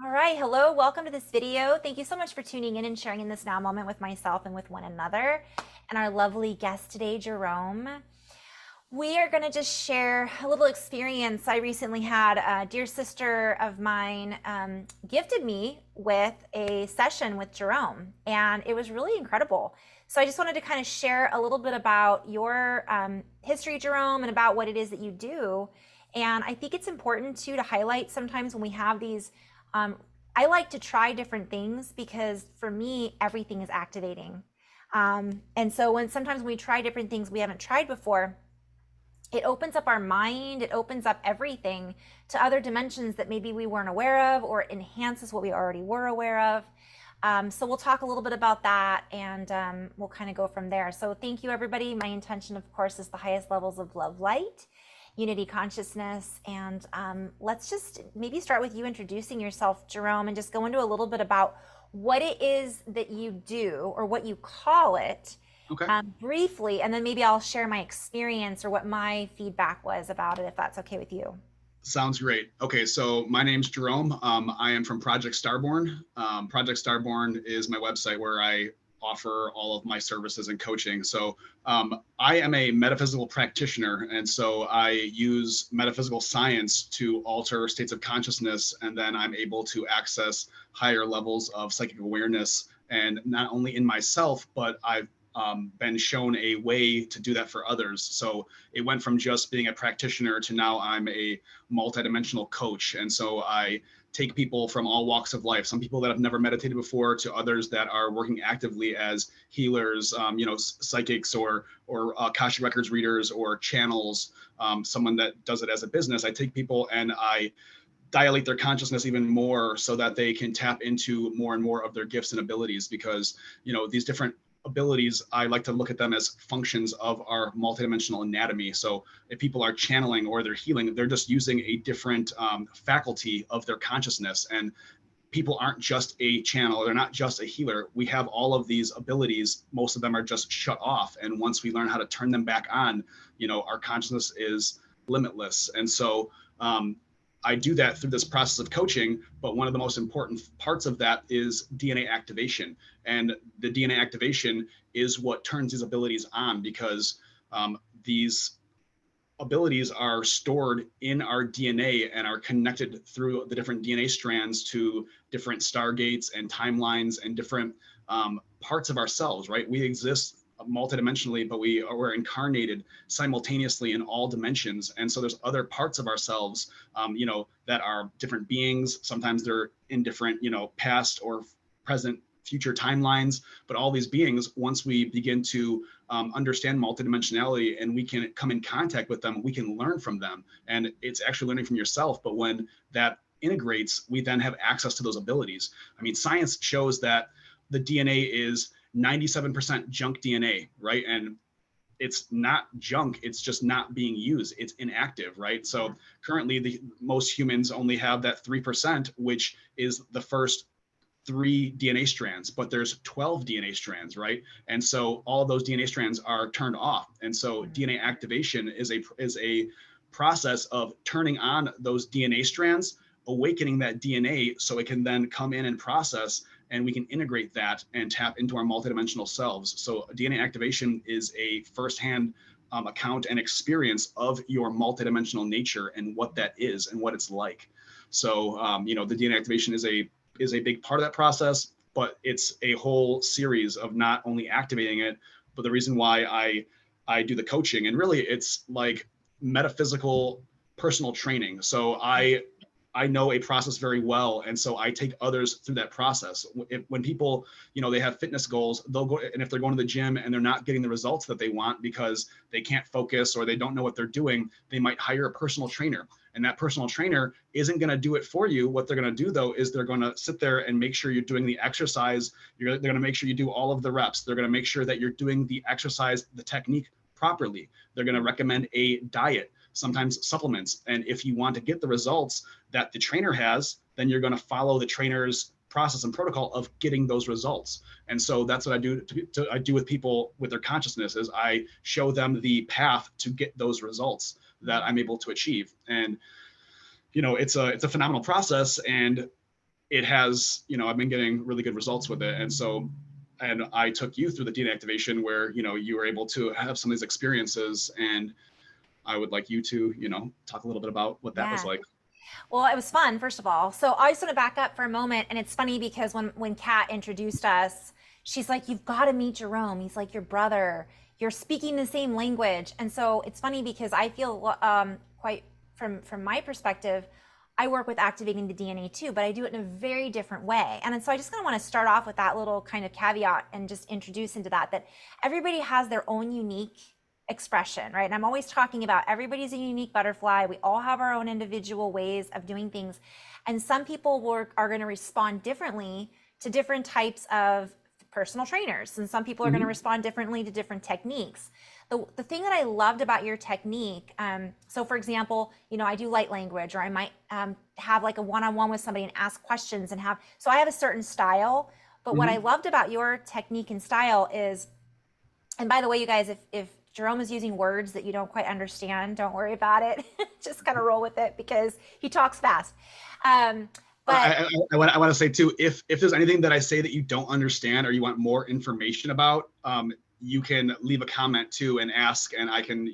All right, hello, welcome to this video. Thank you so much for tuning in and sharing in this now moment with myself and with one another and our lovely guest today, Jerome. We are going to just share a little experience. I recently had a dear sister of mine gifted me with a session with Jerome, and it was really incredible. So I just wanted to kind of share a little bit about your history, Jerome, and about what it is that you do. And I think it's important too to highlight sometimes when we have these. Um, I like to try different things because for me, everything is activating. And so when sometimes we try different things we haven't tried before, it opens up our mind, it opens up everything to other dimensions that maybe we weren't aware of or enhances what we already were aware of. So we'll talk a little bit about that and we'll kind of go from there. So thank you, everybody. My intention, of course, is the highest levels of love, light, unity, consciousness. And let's just maybe start with you introducing yourself, Jerome, and just go into a little bit about what it is that you do or what you call it Okay. briefly, and then maybe I'll share my experience or what my feedback was about it, if that's okay with you. Sounds great. Okay, so my name's Jerome. I am from Project Starborn. Project Starborn is my website where I offer all of my services and coaching. So I am a metaphysical practitioner, and so I use metaphysical science to alter states of consciousness, and then I'm able to access higher levels of psychic awareness, and not only in myself, but I've been shown a way to do that for others. So it went from just being a practitioner to now I'm a multidimensional coach. And so I take people from all walks of life, some people that have never meditated before to others that are working actively as healers, psychics or Akashic records readers or channels, someone that does it as a business. I take people and I dilate their consciousness even more so that they can tap into more and more of their gifts and abilities, because these different abilities, I like to look at them as functions of our multidimensional anatomy. So if people are channeling or they're healing, they're just using a different faculty of their consciousness. And people aren't just a channel, they're not just a healer. We have all of these abilities. Most of them are just shut off. And once we learn how to turn them back on, our consciousness is limitless. And so I do that through this process of coaching, but one of the most important parts of that is DNA activation. And the DNA activation is what turns these abilities on, because these abilities are stored in our DNA and are connected through the different DNA strands to different stargates and timelines and different parts of ourselves, right? We exist multidimensionally, but we are incarnated simultaneously in all dimensions. And so there's other parts of ourselves, that are different beings. Sometimes they're in different, past or present, future timelines. But all these beings, once we begin to understand multidimensionality and we can come in contact with them, we can learn from them. And it's actually learning from yourself. But when that integrates, we then have access to those abilities. I mean, science shows that the DNA is 97% junk DNA, right? And it's not junk, it's just not being used, it's inactive, right? So currently most humans only have that 3%, which is the first 3 DNA strands, but there's 12 DNA strands, right? And so all of those DNA strands are turned off. And so DNA activation is a process of turning on those DNA strands, awakening that DNA so it can then come in and process, and we can integrate that and tap into our multidimensional selves. So DNA activation is a firsthand account and experience of your multidimensional nature and what that is and what it's like. So the DNA activation is a big part of that process, but it's a whole series of not only activating it, but the reason why I do the coaching, and really it's like metaphysical personal training. So I know a process very well, and so I take others through that process. When people, they have fitness goals, they'll go, and if they're going to the gym and they're not getting the results that they want because they can't focus or they don't know what they're doing, they might hire a personal trainer. And that personal trainer isn't going to do it for you. What they're going to do, though, is they're going to sit there and make sure you're doing the exercise. They're going to make sure you do all of the reps. They're going to make sure that you're doing the exercise, the technique properly. They're going to recommend a diet, sometimes supplements. And if you want to get the results that the trainer has, then you're going to follow the trainer's process and protocol of getting those results. And so that's what I do. I do with people with their consciousness is I show them the path to get those results that I'm able to achieve. And it's a phenomenal process. And it has, I've been getting really good results with it. And so, and I took you through the DNA activation where, you were able to have some of these experiences, and I would like you to, talk a little bit about what that was Yeah. like. Well, it was fun, first of all. So I just want to back up for a moment. And it's funny because when Kat introduced us, she's like, you've got to meet Jerome. He's like your brother. You're speaking the same language. And so it's funny because I feel quite from my perspective, I work with activating the DNA too, but I do it in a very different way. And so I just kind of want to start off with that little kind of caveat and just introduce into that everybody has their own unique expression, right? And I'm always talking about everybody's a unique butterfly. We all have our own individual ways of doing things. And some people are going to respond differently to different types of personal trainers. And some people are going to respond differently to different techniques. The thing that I loved about your technique, so for example, I do light language, or I might have like a one-on-one with somebody and ask questions so I have a certain style. But what I loved about your technique and style is, and by the way, you guys, if Jerome is using words that you don't quite understand, don't worry about it. Just kind of roll with it because he talks fast. But I want to say too, if there's anything that I say that you don't understand or you want more information about, you can leave a comment too and ask, and I can,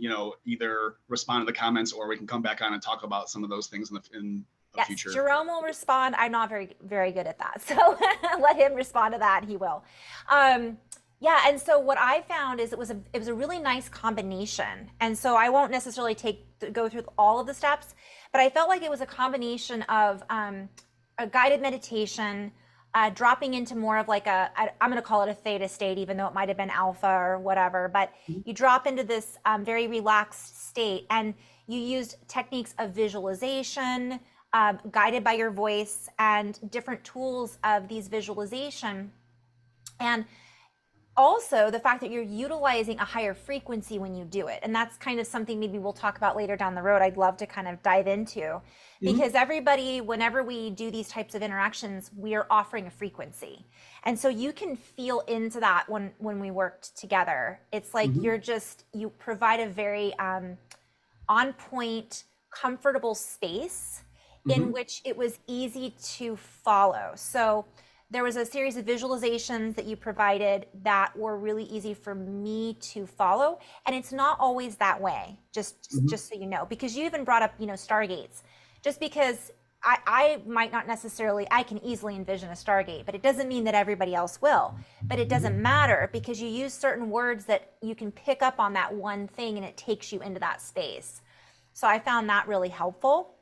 either respond to the comments, or we can come back on and talk about some of those things in the future. Jerome will respond. I'm not very good at that. So let him respond to that. He will. Yeah, and so what I found is it was a really nice combination. And so I won't necessarily go through all of the steps, but I felt like it was a combination of a guided meditation, dropping into more of like I'm going to call it a theta state, even though it might have been alpha or whatever. But you drop into this very relaxed state, and you used techniques of visualization, guided by your voice, and different tools of these visualization. And also the fact that you're utilizing a higher frequency when you do it. And that's kind of something maybe we'll talk about later down the road. I'd love to kind of dive into, because everybody, whenever we do these types of interactions, we are offering a frequency. And so you can feel into that when we worked together. It's like you provide a very on point, comfortable space in which it was easy to follow. So there was a series of visualizations that you provided that were really easy for me to follow. And it's not always that way, just so you know, because you even brought up, stargates. Just because I might not necessarily, I can easily envision a stargate, but it doesn't mean that everybody else will. But it doesn't matter, because you use certain words that you can pick up on that one thing, and it takes you into that space. So I found that really helpful.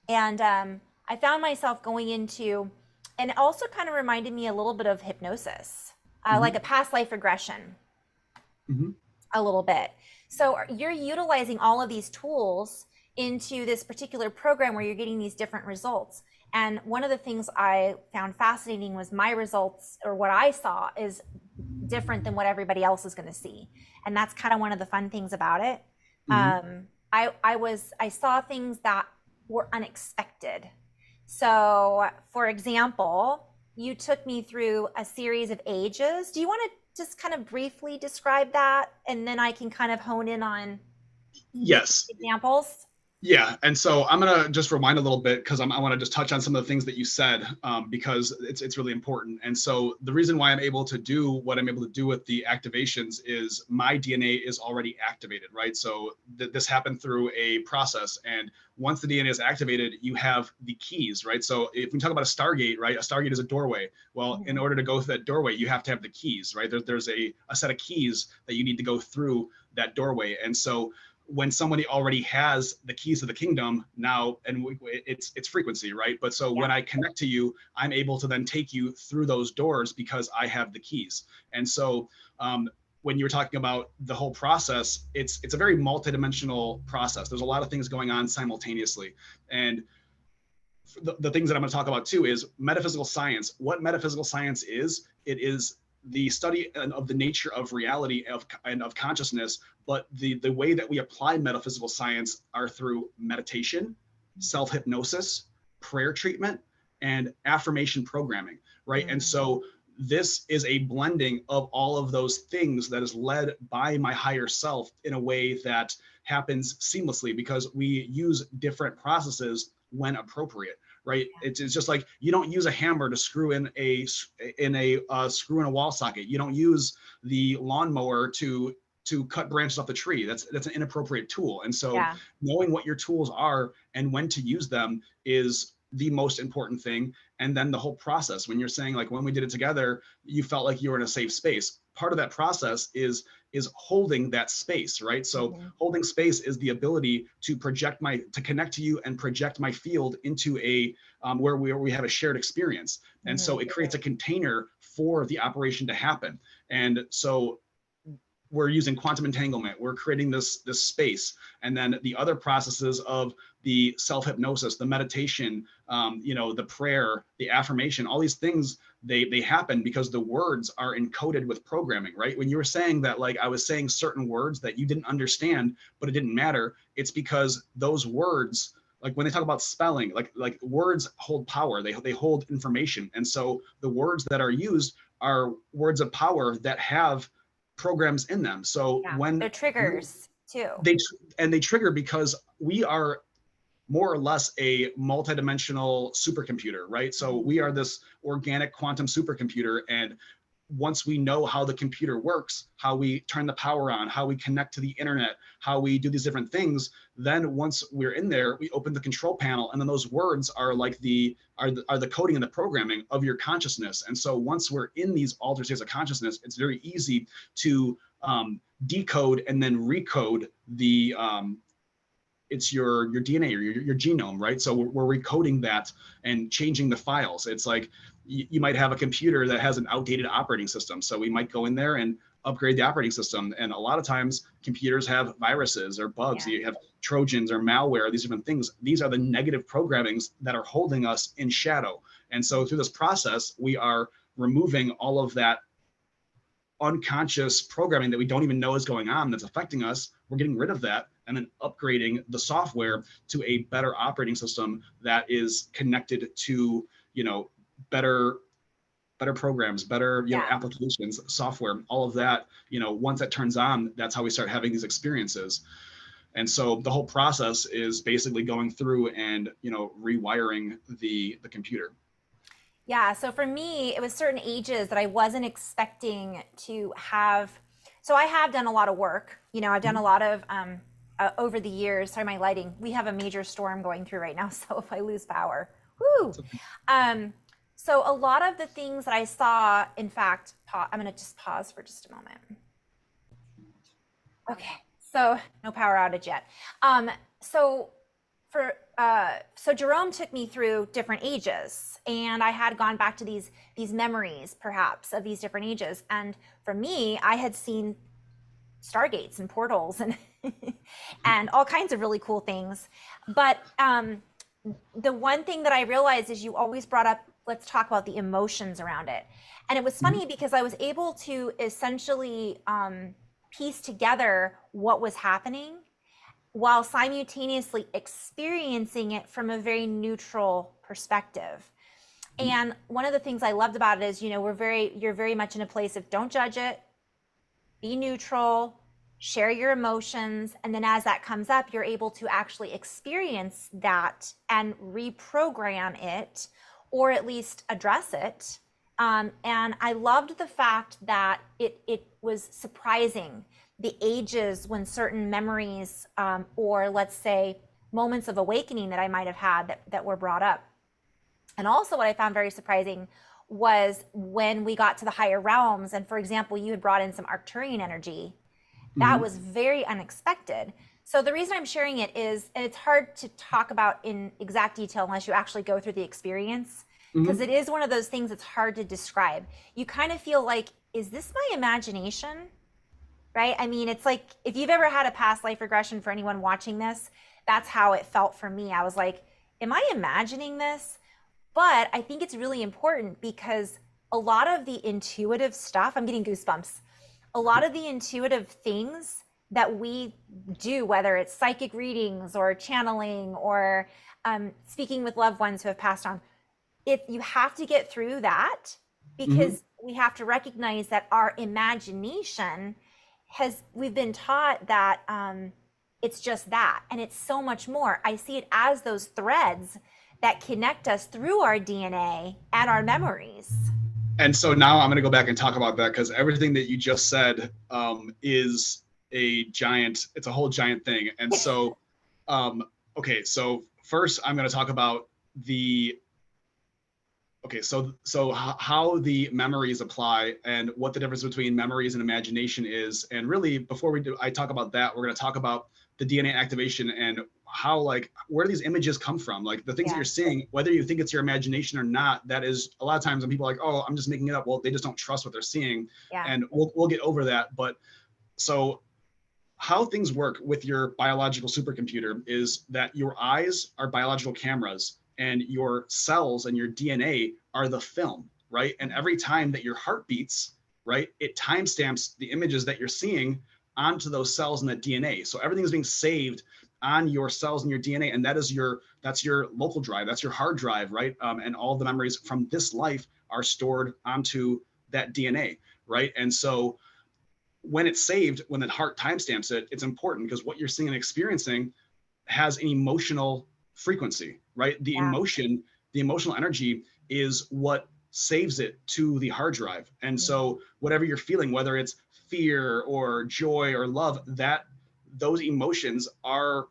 And I found myself going into, and it also kind of reminded me a little bit of hypnosis, like a past life regression, a little bit. So you're utilizing all of these tools into this particular program where you're getting these different results. And one of the things I found fascinating was my results, or what I saw, is different than what everybody else is going to see. And that's kind of one of the fun things about it. I saw things that were unexpected. So, for example, you took me through a series of ages. Do you want to just kind of briefly describe that, and then I can kind of hone in on examples? Yeah, and so I'm gonna just rewind a little bit, because I want to just touch on some of the things that you said, because it's really important. And so the reason why I'm able to do what I'm able to do with the activations is my DNA is already activated, right? So this happened through a process, and once the DNA is activated, you have the keys, right? So if we talk about a Stargate, right? A Stargate is a doorway. Well, in order to go through that doorway, you have to have the keys, right? There's a set of keys that you need to go through that doorway. And so when somebody already has the keys to the kingdom now, and it's frequency, right? But so when I connect to you, I'm able to then take you through those doors because I have the keys. And so when you were talking about the whole process, it's a very multidimensional process. There's a lot of things going on simultaneously. And the things that I'm going to talk about too is metaphysical science. What metaphysical science is, it is the study of the nature of reality and of consciousness, but the way that we apply metaphysical science are through meditation, self-hypnosis, prayer treatment, and affirmation programming, right? And so this is a blending of all of those things that is led by my higher self in a way that happens seamlessly, because we use different processes when appropriate, right? It's just like, you don't use a hammer to screw in a screw in a wall socket. You don't use the lawnmower to cut branches off the tree. That's an inappropriate tool. And so Yeah. knowing what your tools are and when to use them is the most important thing. And then the whole process, when you're saying like, when we did it together, you felt like you were in a safe space. Part of that process is holding that space, right? So holding space is the ability to to connect to you and project my field into a where we have a shared experience. And so it creates a container for the operation to happen. And so we're using quantum entanglement, we're creating this space. And then the other processes of the self-hypnosis, the meditation, the prayer, the affirmation, all these things, they happen because the words are encoded with programming, right? When you were saying that, like, I was saying certain words that you didn't understand, but it didn't matter, it's because those words, like when they talk about spelling, like words hold power, they hold information. And so the words that are used are words of power that have programs in them. So when they're triggers too. They trigger because we are more or less a multidimensional supercomputer, right? So we are this organic quantum supercomputer. And once we know how the computer works, how we turn the power on, how we connect to the internet, how we do these different things, then once we're in there, we open the control panel, and then those words are like the coding and the programming of your consciousness. And so once we're in these altered states of consciousness, it's very easy to decode and then recode the it's your DNA or your genome, right? So we're recoding that and changing the files. It's like you might have a computer that has an outdated operating system. So we might go in there and upgrade the operating system. And a lot of times computers have viruses or bugs. You have Trojans or malware, these different things. These are the negative programmings that are holding us in shadow. And so through this process, we are removing all of that unconscious programming that we don't even know is going on that's affecting us. We're getting rid of that and then upgrading the software to a better operating system that is connected to, better programs, better, applications, software, all of that. Once that turns on, that's how we start having these experiences. And so the whole process is basically going through and, rewiring the computer. Yeah, so for me, it was certain ages that I wasn't expecting to have. So I have done a lot of work. I've done a lot of, over the years, sorry, my lighting, we have a major storm going through right now. So if I lose power, whoo. So a lot of the things that I saw, in fact, I'm going to just pause for just a moment. Okay, so no power outage yet. So Jerome took me through different ages, and I had gone back to these memories, perhaps, of these different ages. And for me, I had seen stargates and portals and and all kinds of really cool things. But the one thing that I realized is you always brought up, let's talk about the emotions around it. And it was funny because I was able to essentially piece together what was happening while simultaneously experiencing it from a very neutral perspective. And one of the things I loved about it is, you're very much in a place of don't judge it, be neutral, share your emotions. And then as that comes up, you're able to actually experience that and reprogram it, or at least address it. And I loved the fact that it was surprising the ages when certain memories, or let's say moments of awakening that I might have had that were brought up. And also what I found very surprising was when we got to the higher realms. And for example, you had brought in some Arcturian energy. That was very unexpected. So the reason I'm sharing it is, and it's hard to talk about in exact detail unless you actually go through the experience, because it is one of those things that's hard to describe. You kind of feel like, is this my imagination? Right? I mean, it's like, if you've ever had a past life regression, for anyone watching this, that's how it felt for me. I was like, am I imagining this? But I think it's really important because a lot of the intuitive stuff, I'm getting goosebumps, a lot of the intuitive things that we do, whether it's psychic readings or channeling or speaking with loved ones who have passed on, if you have to get through that, because we have to recognize that our imagination we've been taught that it's just that, and it's so much more. I see it as those threads that connect us through our DNA and our memories. And so now I'm going to go back and talk about that, because everything that you just said is it's a whole giant thing. And so, okay, so first I'm going to talk about how the memories apply and what the difference between memories and imagination is. And really, before I talk about that, we're going to talk about the DNA activation and how, like, where these images come from, like the things that you're seeing, whether you think it's your imagination or not. That is, a lot of times when people are like, oh, I'm just making it up, well, they just don't trust what they're seeing. And we'll get over that. But so how things work with your biological supercomputer is that your eyes are biological cameras and your cells and your DNA are the film, right? And every time that your heart beats, right, it timestamps the images that you're seeing onto those cells and that DNA. So everything is being saved on your cells and your DNA, and that's your local drive, that's your hard drive, right? And all the memories from this life are stored onto that DNA, right? And so when it's saved, when the heart timestamps it, it's important because what you're seeing and experiencing has an emotional frequency, right? The emotional energy is what saves it to the hard drive. And so whatever you're feeling, whether it's fear or joy or love, those emotions are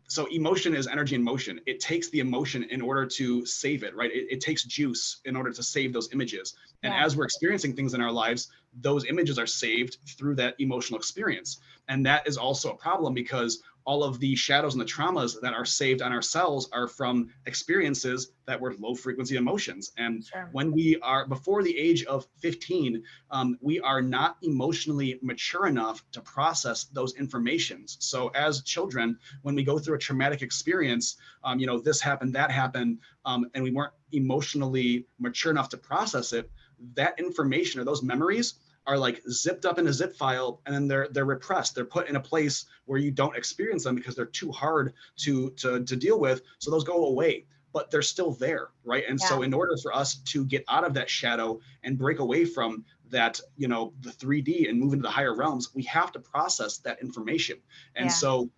so emotion is energy in motion. It takes the emotion in order to save it, right? It takes juice in order to save those images. And as we're experiencing things in our lives, those images are saved through that emotional experience. And that is also a problem because all of the shadows and the traumas that are saved on our cells are from experiences that were low frequency emotions. And when we are before the age of 15, we are not emotionally mature enough to process those informations. So as children, when we go through a traumatic experience, this happened, that happened, and we weren't emotionally mature enough to process it, that information or those memories are like zipped up in a zip file, and then they're repressed. They're put in a place where you don't experience them because they're too hard to deal with. So those go away, but they're still there, right? And so in order for us to get out of that shadow and break away from that, the 3D and move into the higher realms, we have to process that information. And so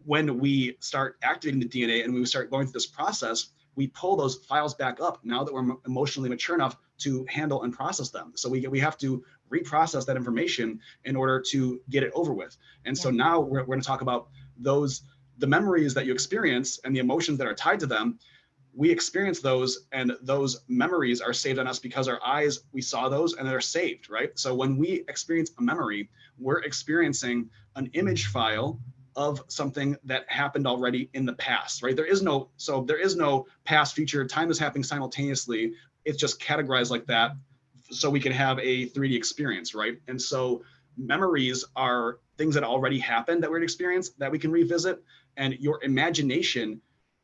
when we start activating the DNA and we start going through this process, we pull those files back up now that we're emotionally mature enough to handle and process them. So we have to reprocess that information in order to get it over with. And so now we're going to talk about the memories that you experience and the emotions that are tied to them. We experience those, and those memories are saved on us because our eyes, we saw those and they're saved, right? So when we experience a memory, we're experiencing an image file of something that happened already in the past, right? There is no past, future. Time is happening simultaneously. It's just categorized like that so we can have a 3D experience, right? And so memories are things that already happened that we're experience that we can revisit. And your imagination,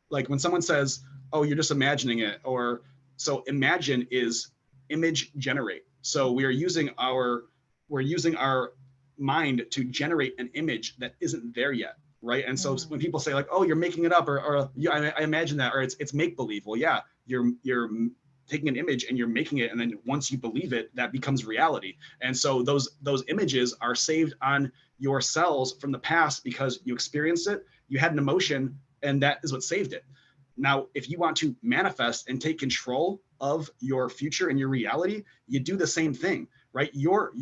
like when someone says, oh, you're just imagining it, or so imagine is image generate. So we're using our mind to generate an image that isn't there yet, right? And so when people say like, oh, you're making it up, or yeah, I imagine that, or it's make believe. Well, yeah, you're taking an image and you're making it, and then once you believe it, that becomes reality. And so those images are saved on your cells from the past because you experienced it, you had an emotion, and that is what saved it. Now, if you want to manifest and take control of your future and your reality, you do the same thing, right? Your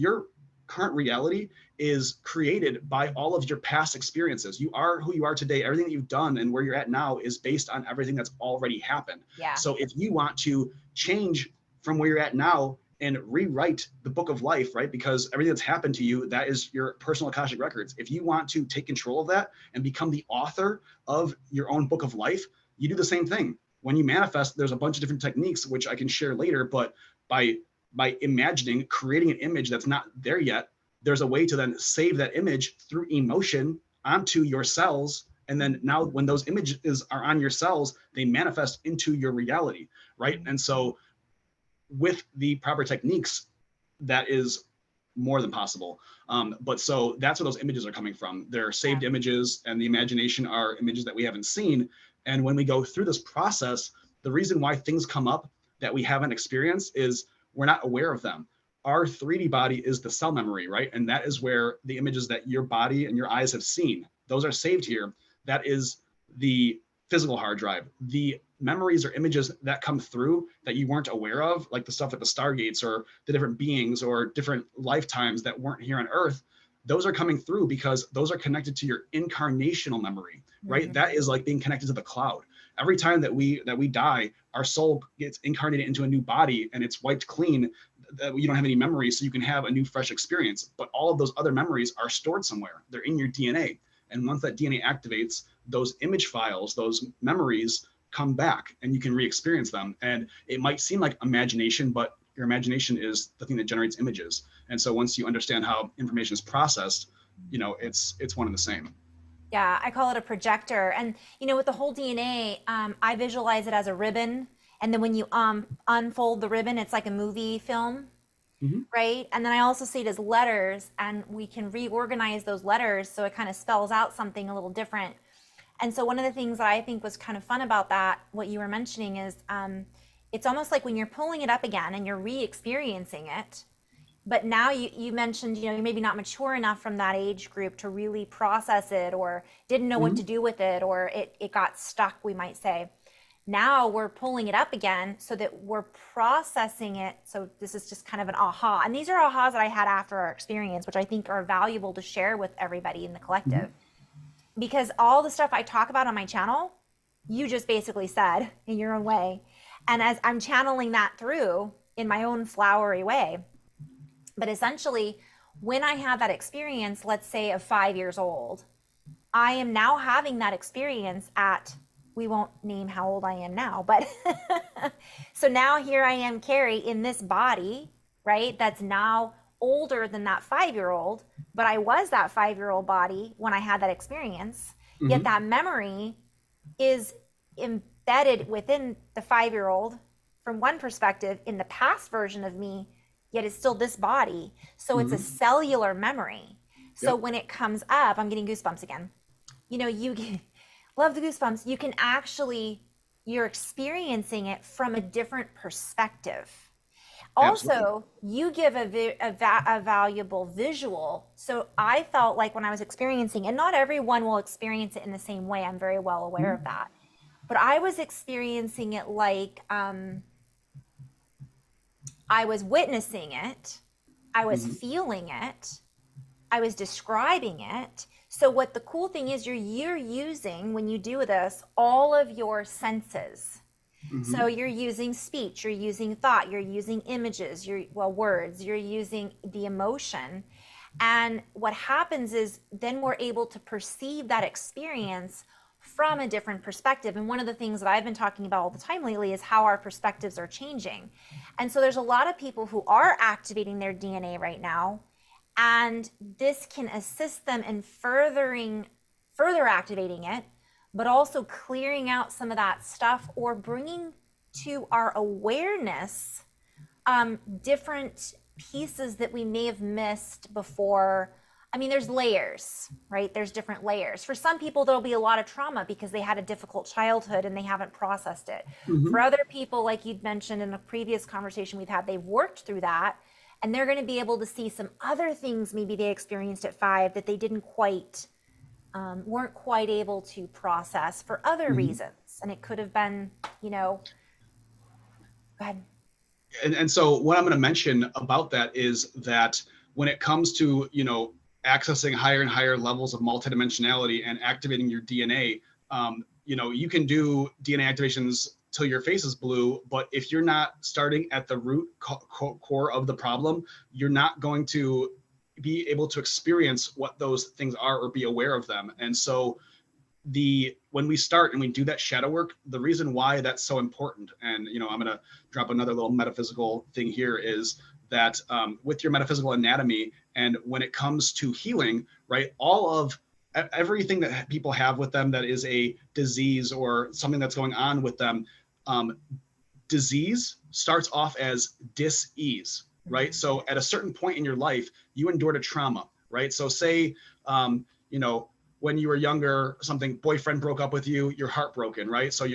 current reality is created by all of your past experiences. You are who you are today. Everything that you've done and where you're at now is based on everything that's already happened. So if you want to change from where you're at now and rewrite the book of life, right? Because everything that's happened to you, that is your personal Akashic records. If you want to take control of that and become the author of your own book of life, you do the same thing. When you manifest, there's a bunch of different techniques, which I can share later, but by imagining, creating an image that's not there yet, there's a way to then save that image through emotion onto your cells. And then now when those images are on your cells, they manifest into your reality, right? And so with the proper techniques, that is more than possible. But so that's where those images are coming from. They're saved images, and the imagination are images that we haven't seen. And when we go through this process, the reason why things come up that we haven't experienced is we're not aware of them. Our 3D body is the cell memory, right? And that is where the images that your body and your eyes have seen, those are saved here. That is the physical hard drive. The memories or images that come through that you weren't aware of, like the stuff at the Stargates or the different beings or different lifetimes that weren't here on Earth, those are coming through because those are connected to your incarnational memory, right? Mhm. That is like being connected to the cloud. Every time that we die, our soul gets incarnated into a new body and it's wiped clean. You don't have any memories, so you can have a new fresh experience. But all of those other memories are stored somewhere. They're in your DNA. And once that DNA activates, those image files, those memories come back and you can re-experience them. And it might seem like imagination, but your imagination is the thing that generates images. And so once you understand how information is processed, it's one and the same. Yeah, I call it a projector. And with the whole DNA, I visualize it as a ribbon. And then when you unfold the ribbon, it's like a movie film, Mm-hmm. right? And then I also see it as letters, and we can reorganize those letters so it kind of spells out something a little different. And so one of the things that I think was kind of fun about that, what you were mentioning, is it's almost like when you're pulling it up again and you're re-experiencing it. But now you mentioned, you're maybe not mature enough from that age group to really process it, or didn't know what Mm-hmm. to do with it, or it got stuck, we might say. Now we're pulling it up again so that we're processing it. So this is just kind of an aha. And these are ahas that I had after our experience, which I think are valuable to share with everybody in the Mm-hmm. collective. Because all the stuff I talk about on my channel, you just basically said in your own way. And as I'm channeling that through in my own flowery way. But essentially, when I had that experience, let's say of 5 years old, I am now having that experience at, we won't name how old I am now, but so now here I am, Carrie, in this body, right? That's now older than that 5 year old, but I was that 5 year old body when I had that experience. Yet Mm-hmm. that memory is embedded within the 5 year old from one perspective in the past version of me, yet it's still this body. So it's a Mm-hmm. cellular memory. So Yep. when it comes up, I'm getting goosebumps again. You love the goosebumps. You can actually, you're experiencing it from a different perspective. Absolutely. Also, you give a valuable visual. So I felt like when I was experiencing, and not everyone will experience it in the same way. I'm very well aware of Mm-hmm. that. But I was experiencing it like I was witnessing it, I was Mm-hmm. feeling it, I was describing it. So what the cool thing is, you're using, when you do this, all of your senses. Mm-hmm. So you're using speech, you're using thought, you're using images, words, you're using the emotion. And what happens is then we're able to perceive that experience from a different perspective. And one of the things that I've been talking about all the time lately is how our perspectives are changing. And so there's a lot of people who are activating their DNA right now, and this can assist them in further activating it, but also clearing out some of that stuff or bringing to our awareness different pieces that we may have missed before. I mean, there's layers, right? There's different layers. For some people, there'll be a lot of trauma because they had a difficult childhood and they haven't processed it. For Mm-hmm. other people, like you'd mentioned in a previous conversation we've had, they've worked through that and they're going to be able to see some other things maybe they experienced at 5 that they didn't quite, weren't quite able to process for other Mm-hmm. reasons. And it could have been, go ahead. And so what I'm going to mention about that is that when it comes to, accessing higher and higher levels of multidimensionality and activating your DNA, you can do DNA activations till your face is blue, but if you're not starting at the root core of the problem, you're not going to be able to experience what those things are or be aware of them. And so when we start and we do that shadow work, the reason why that's so important, and I'm going to drop another little metaphysical thing here, is that with your metaphysical anatomy, and when it comes to healing, right, all of everything that people have with them that is a disease or something that's going on with them, disease starts off as dis-ease, right? So at a certain point in your life, you endured a trauma, right? So say, when you were younger, something, boyfriend broke up with you, you're heartbroken, right? So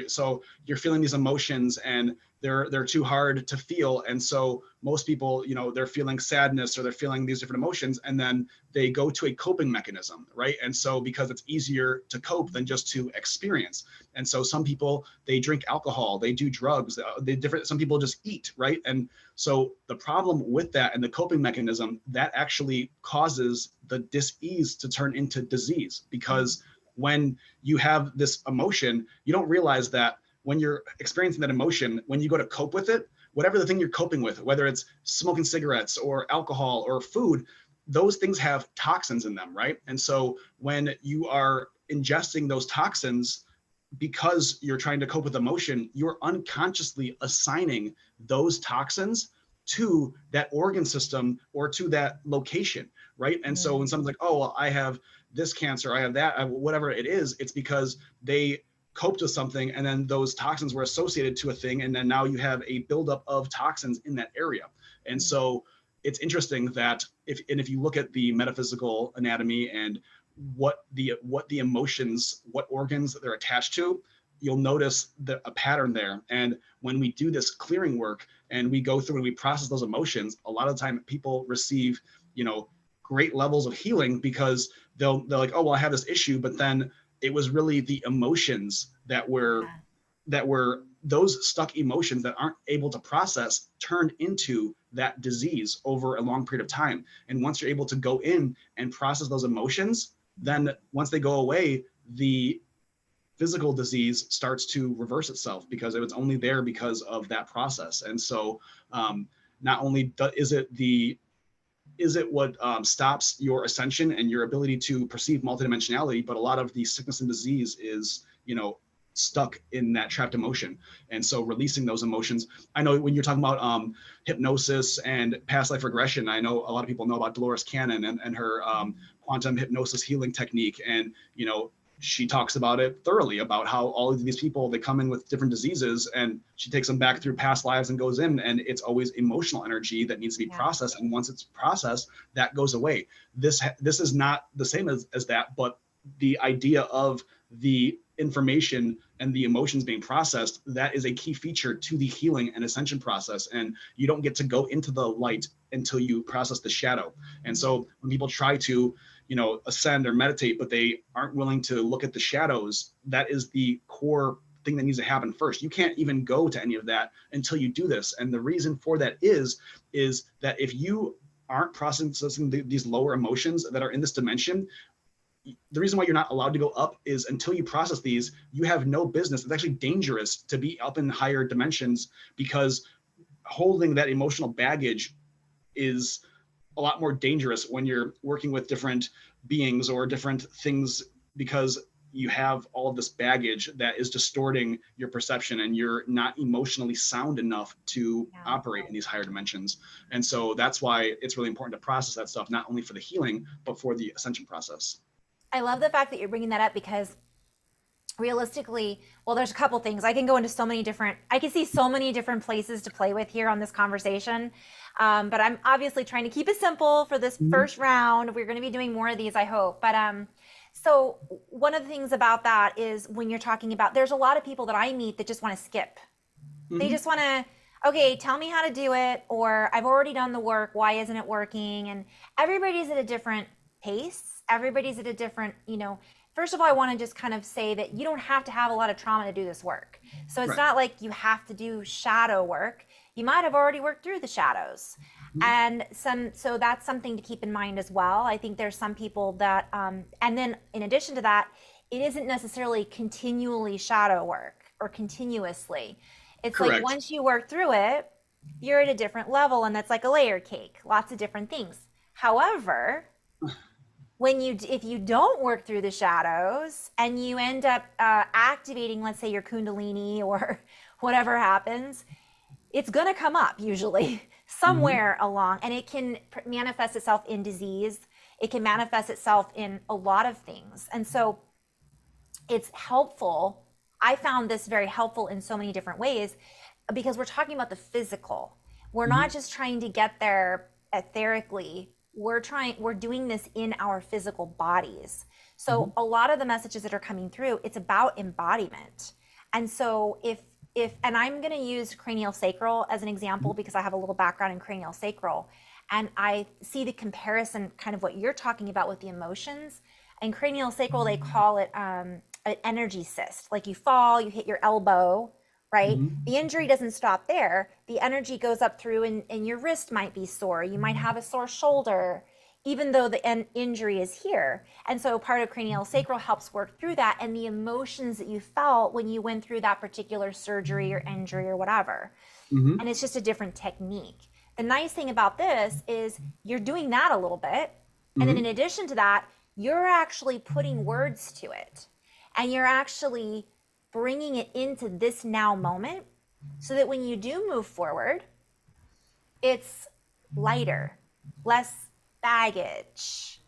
you're feeling these emotions and they're too hard to feel. And so most people, they're feeling sadness or they're feeling these different emotions, and then they go to a coping mechanism, right? And so because it's easier to cope than just to experience. And so some people, they drink alcohol, they do drugs, some people just eat, right? And so the problem with that and the coping mechanism, that actually causes the dis-ease to turn into disease, because when you have this emotion, you don't realize that when you're experiencing that emotion, when you go to cope with it, whatever the thing you're coping with, whether it's smoking cigarettes or alcohol or food, those things have toxins in them, right? And so when you are ingesting those toxins, because you're trying to cope with emotion, you're unconsciously assigning those toxins to that organ system or to that location, right? And so when someone's like, oh, well, I have this cancer, I have that, whatever it is, it's because they coped with something, and then those toxins were associated to a thing, and then now you have a buildup of toxins in that area. And so it's interesting that if you look at the metaphysical anatomy and what the emotions, what organs that they're attached to, you'll notice a pattern there. And when we do this clearing work and we go through and we process those emotions, a lot of the time people receive, great levels of healing, because they're like, oh, well, I have this issue, but then it was really the emotions that were those stuck emotions that aren't able to process turned into that disease over a long period of time. And once you're able to go in and process those emotions, then once they go away, the physical disease starts to reverse itself, because it was only there because of that process. And so not only is it what stops your ascension and your ability to perceive multidimensionality, but a lot of the sickness and disease is, stuck in that trapped emotion. And so releasing those emotions, I know when you're talking about hypnosis and past life regression, I know a lot of people know about Dolores Cannon and her quantum hypnosis healing technique. And, she talks about it thoroughly, about how all of these people, they come in with different diseases, and she takes them back through past lives and goes in, and it's always emotional energy that needs to be processed. And once it's processed, that goes away. This is not the same as that, but the idea of the information and the emotions being processed, that is a key feature to the healing and ascension process. And you don't get to go into the light until you process the shadow. And so when people try to, ascend or meditate, but they aren't willing to look at the shadows, that is the core thing that needs to happen first. You can't even go to any of that until you do this. And the reason for that is that if you aren't processing these lower emotions that are in this dimension, the reason why you're not allowed to go up is until you process these, you have no business. It's actually dangerous to be up in higher dimensions, because holding that emotional baggage is a lot more dangerous when you're working with different beings or different things, because you have all of this baggage that is distorting your perception, and you're not emotionally sound enough to operate in these higher dimensions. And so that's why it's really important to process that stuff, not only for the healing, but for the ascension process. I love the fact that you're bringing that up, because realistically, well, there's a couple things. I can see so many different places to play with here on this conversation. But I'm obviously trying to keep it simple for this first round. We're going to be doing more of these, I hope. But so one of the things about that is, when you're talking about, there's a lot of people that I meet that just want to skip. They just want to, okay, tell me how to do it, or I've already done the work. Why isn't it working? And everybody's at a different pace. Everybody's at a different, first of all, I want to just kind of say that you don't have to have a lot of trauma to do this work. So it's not like you have to do shadow work. You might have already worked through the shadows. And so that's something to keep in mind as well. I think there's some people that, and then in addition to that, it isn't necessarily continually shadow work or continuously. It's like once you work through it, you're at a different level, and that's like a layer cake, lots of different things. However, if you don't work through the shadows and you end up activating, let's say, your kundalini or whatever happens, it's going to come up usually somewhere along, and it can manifest itself in disease. It can manifest itself in a lot of things. And so it's helpful. I found this very helpful in so many different ways, because we're talking about the physical. We're not just trying to get there etherically. We're doing this in our physical bodies. So a lot of the messages that are coming through, it's about embodiment. And so if and I'm going to use cranial sacral as an example because I have a little background in cranial sacral, and I see the comparison, kind of what you're talking about with the emotions. In cranial sacral, they call it an energy cyst. Like you fall, you hit your elbow, right? Mhm. The injury doesn't stop there. The energy goes up through, and your wrist might be sore. You might have a sore shoulder, even though the injury is here. And so part of cranial sacral helps work through that and the emotions that you felt when you went through that particular surgery or injury or whatever. Mhm. And it's just a different technique. The nice thing about this is you're doing that a little bit. And then in Mhm. addition to that, you're actually putting words to it. And you're actually bringing it into this now moment so that when you do move forward, it's lighter, less baggage.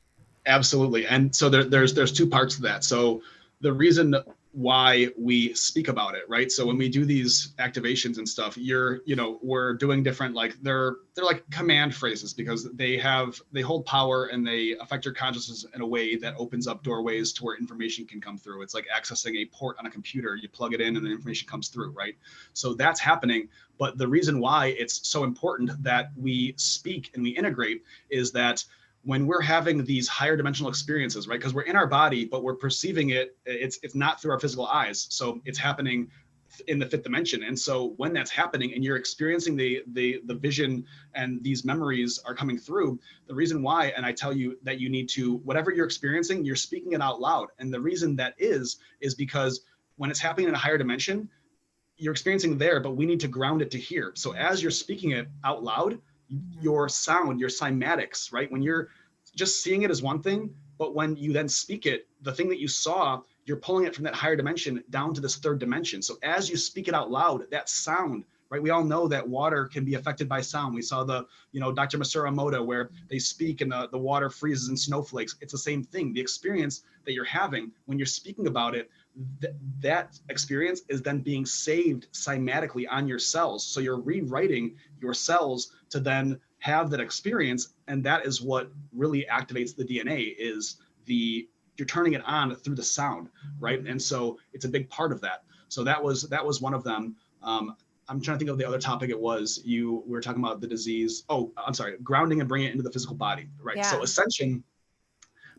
Absolutely. And so there's two parts to that. So the reason why we speak about it, right? So when we do these activations and stuff, we're doing different, like they're like command phrases because they hold power and they affect your consciousness in a way that opens up doorways to where information can come through. It's like accessing a port on a computer. You plug it in and the information comes through, right? So that's happening. But the reason why it's so important that we speak and we integrate is that when we're having these higher dimensional experiences, right? Because we're in our body, but we're perceiving it. It's not through our physical eyes, so it's happening in the fifth dimension. And so when that's happening, and you're experiencing the vision, and these memories are coming through, the reason why, and I tell you that you need to, whatever you're experiencing, you're speaking it out loud. And the reason that is because when it's happening in a higher dimension, you're experiencing there, but we need to ground it to here. So as you're speaking it out loud, your sound, your cymatics, right? When you're just seeing it as one thing, but when you then speak it, the thing that you saw, you're pulling it from that higher dimension down to this third dimension. So as you speak it out loud, that sound, right? We all know that water can be affected by sound. We saw Dr. Masaru Emoto, where they speak and the water freezes in snowflakes. It's the same thing. The experience that you're having when you're speaking about it, that experience is then being saved cymatically on your cells. So you're rewriting your cells to then have that experience, and that is what really activates the DNA. Is you're turning it on through the sound, right? And so it's a big part of that. So that was one of them. I'm trying to think of the other topic. We were talking about the disease. Oh, I'm sorry, grounding and bringing it into the physical body, right? So Yeah. ascension,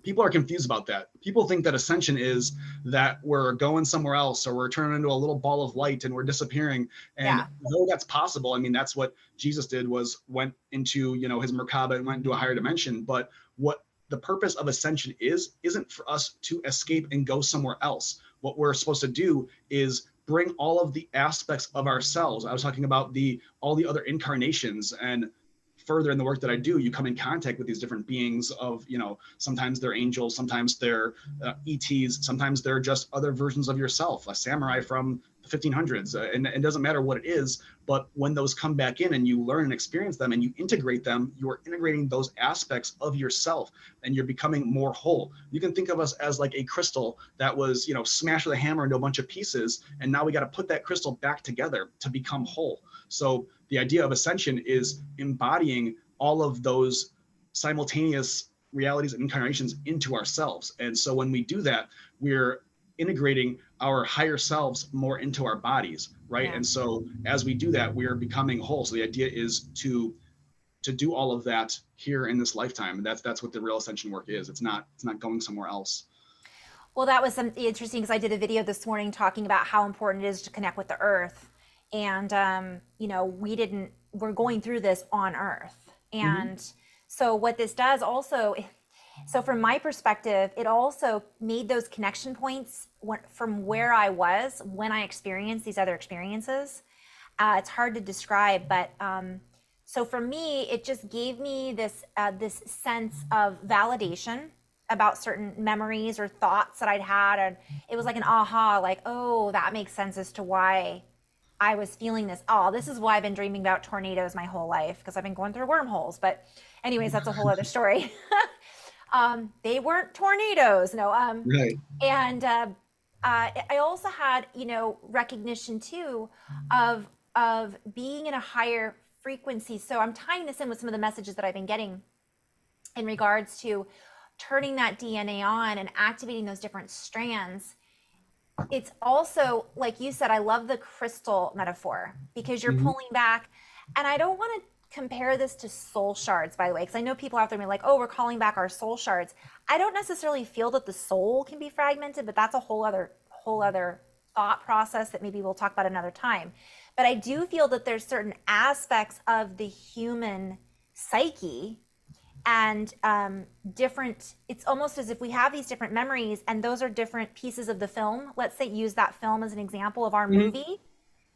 people are confused about that. People think that ascension is that we're going somewhere else, or we're turning into a little ball of light and we're disappearing. And Yeah. though that's possible, I mean, that's what Jesus did, was went into, his Merkaba and went into a higher dimension. But what the purpose of ascension isn't for us to escape and go somewhere else. What we're supposed to do is bring all of the aspects of ourselves. I was talking about all the other incarnations, and further in the work that I do, you come in contact with these different beings of, sometimes they're angels, sometimes they're ETs, sometimes they're just other versions of yourself, a samurai from the 1500s. And it doesn't matter what it is, but when those come back in and you learn and experience them and you integrate them, you're integrating those aspects of yourself and you're becoming more whole. You can think of us as like a crystal that was, smashed with a hammer into a bunch of pieces. And now we got to put that crystal back together to become whole. So the idea of ascension is embodying all of those simultaneous realities and incarnations into ourselves. And so when we do that, we're integrating our higher selves more into our bodies, right? Yeah. And so as we do that, we are becoming whole. So the idea is to do all of that here in this lifetime. And that's what the real ascension work is. It's not going somewhere else. Well, that was interesting because I did a video this morning talking about how important it is to connect with the earth. And, we're going through this on earth. Mm-hmm. And so what this does also, so from my perspective, it also made those connection points from where I was when I experienced these other experiences. It's hard to describe, but so for me, it just gave me this sense of validation about certain memories or thoughts that I'd had, and it was like an aha, like, oh, that makes sense as to why I was feeling this. Oh, this is why I've been dreaming about tornadoes my whole life, because I've been going through wormholes. But anyways, that's a whole other story. They weren't tornadoes, no. Right. And I also had, recognition too of being in a higher frequency. So I'm tying this in with some of the messages that I've been getting in regards to turning that DNA on and activating those different strands. it's also, like you said, I love the crystal metaphor because you're Mhm. pulling back. And I don't want to compare this to soul shards, by the way, because I know people out there being like, oh, we're calling back our soul shards. I don't necessarily feel that the soul can be fragmented, but that's a whole other thought process that maybe we'll talk about another time. But I do feel that there's certain aspects of the human psyche and different, it's almost as if we have these different memories and those are different pieces of the film. Let's say use that film as an example of our Mhm. movie.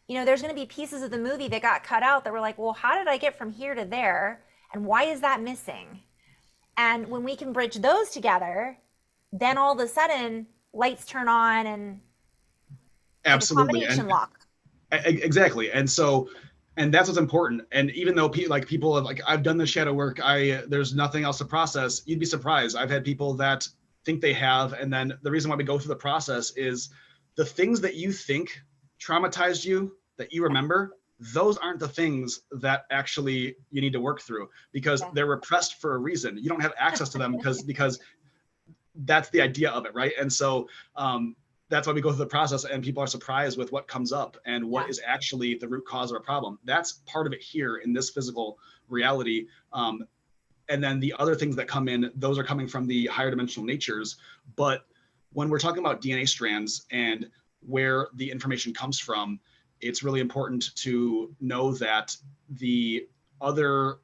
There's going to be pieces of the movie that got cut out that were like, well, how did I get from here to there, and why is that missing? And when we can bridge those together, then all of a sudden lights turn on and it's like a Absolutely. combination And lock. exactly. And so, and that's what's important. And even though like people have like, I've done the shadow work, there's nothing else to process. You'd be surprised. I've had people that think they have. And then the reason why we go through the process is the things that you think traumatized you, that you remember, those aren't the things that actually you need to work through because Yeah. they're repressed for a reason. You don't have access to them because that's the idea of it, right? And so that's why we go through the process, and people are surprised with what comes up and what Yeah. is actually the root cause of a problem. That's part of it here in this physical reality. And then the other things that come in, those are coming from the higher dimensional natures. But when we're talking about DNA strands and where the information comes from, it's really important to know that the other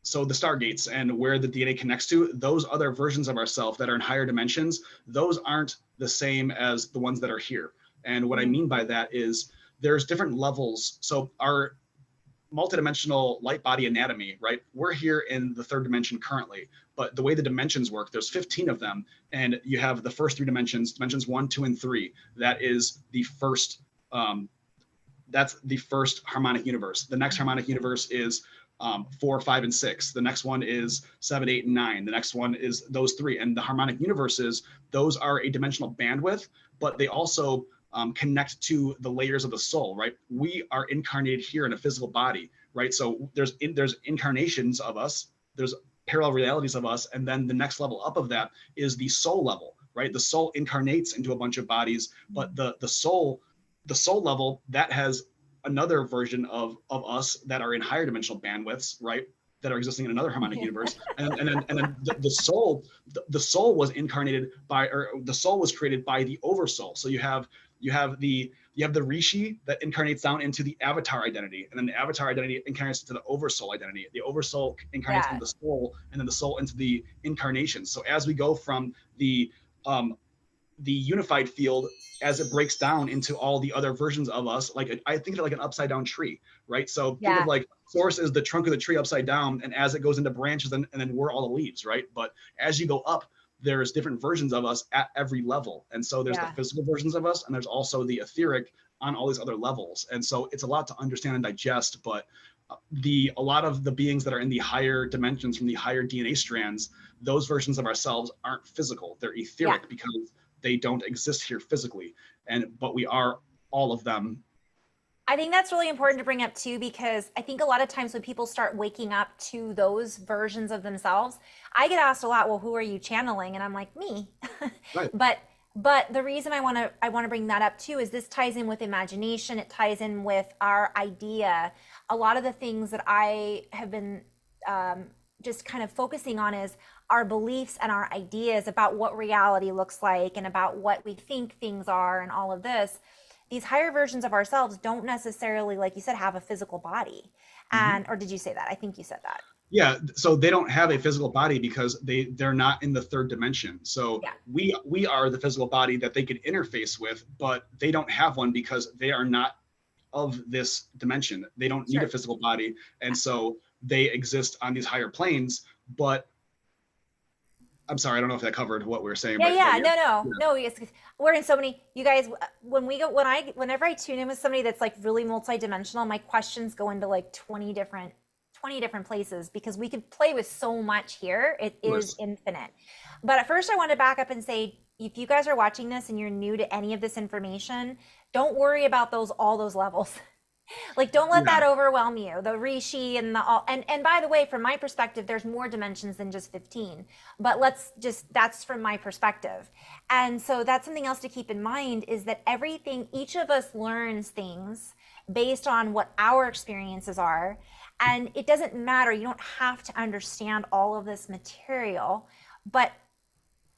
so the stargates and where the DNA connects to, those other versions of ourselves that are in higher dimensions, those aren't the same as the ones that are here. And what I Mm. mean by that is there's different levels. So our multidimensional light body anatomy, right? We're here in the third dimension currently, but the way the dimensions work, there's 15 of them. And you have the first three dimensions, dimensions 1, 2, and 3. That is the first that's the first harmonic universe. The next harmonic universe is 4, 5, and 6. The next one is 7, 8, and 9. The next one is those three. And the harmonic universes, those are a dimensional bandwidth, but they also connect to the layers of the soul, right? We are incarnated here in a physical body, right? So there's incarnations of us, there's parallel realities of us, and then the next level up of that is the soul level, right? The soul incarnates into a bunch of bodies, but the soul level that has another version of us that are in higher dimensional bandwidths, right? That are existing in another harmonic Yeah. universe, and then the soul was incarnated by, or the soul was created by the oversoul. So you have the rishi that incarnates down into the avatar identity, and then the avatar identity incarnates into the oversoul identity. The oversoul incarnates Yeah. into the soul, and then the soul into the incarnation. So as we go from the unified field, as it breaks down into all the other versions of us, like I think of it like an upside down tree, right? So think of Yeah. like source is the trunk of the tree upside down, and as it goes into branches, and then we're all the leaves, right? But as you go up, there's different versions of us at every level. And so there's the Yeah. physical versions of us, and there's also the etheric on all these other levels. And so it's a lot to understand and digest, but a lot of the beings that are in the higher dimensions from the higher DNA strands, those versions of ourselves aren't physical. They're Yeah. etheric because they don't exist here physically. But we are all of them. I think that's really important to bring up too, because I think a lot of times when people start waking up to those versions of themselves, I get asked a lot, well, who are you channeling? And I'm like, me. Right. but but the reason I want to bring that up too is this ties in with imagination. It ties in with our idea. A lot of the things that I have been just kind of focusing on is our beliefs and our ideas about what reality looks like and about what we think things are and all of this. These higher versions of ourselves don't necessarily, like you said, have a physical body. Mm-hmm. And or did you say that? I think you said that. Yeah, so they don't have a physical body because they're not in the third dimension. So Yeah. we are the physical body that they could interface with, but they don't have one because they are not of this dimension. They don't need a Sure. physical body, Yeah. and so they exist on these higher planes. But I'm sorry, I don't know if that covered what we were saying, Yeah, but yeah, yeah, no, no, yeah. no. Yes, we're in so many. You guys, whenever I tune in with somebody that's like really multidimensional, my questions go into like 20 different places because we could play with so much here. It Of is course. infinite. But at first, I want to back up and say, if you guys are watching this and you're new to any of this information, don't worry about all those levels. Like, don't let Yeah, that overwhelm you. The rishi and the all. And by the way, from my perspective, there's more dimensions than just 15. But let's just, that's from my perspective. And so that's something else to keep in mind, is that everything, each of us learns things based on what our experiences are. And it doesn't matter. You don't have to understand all of this material. But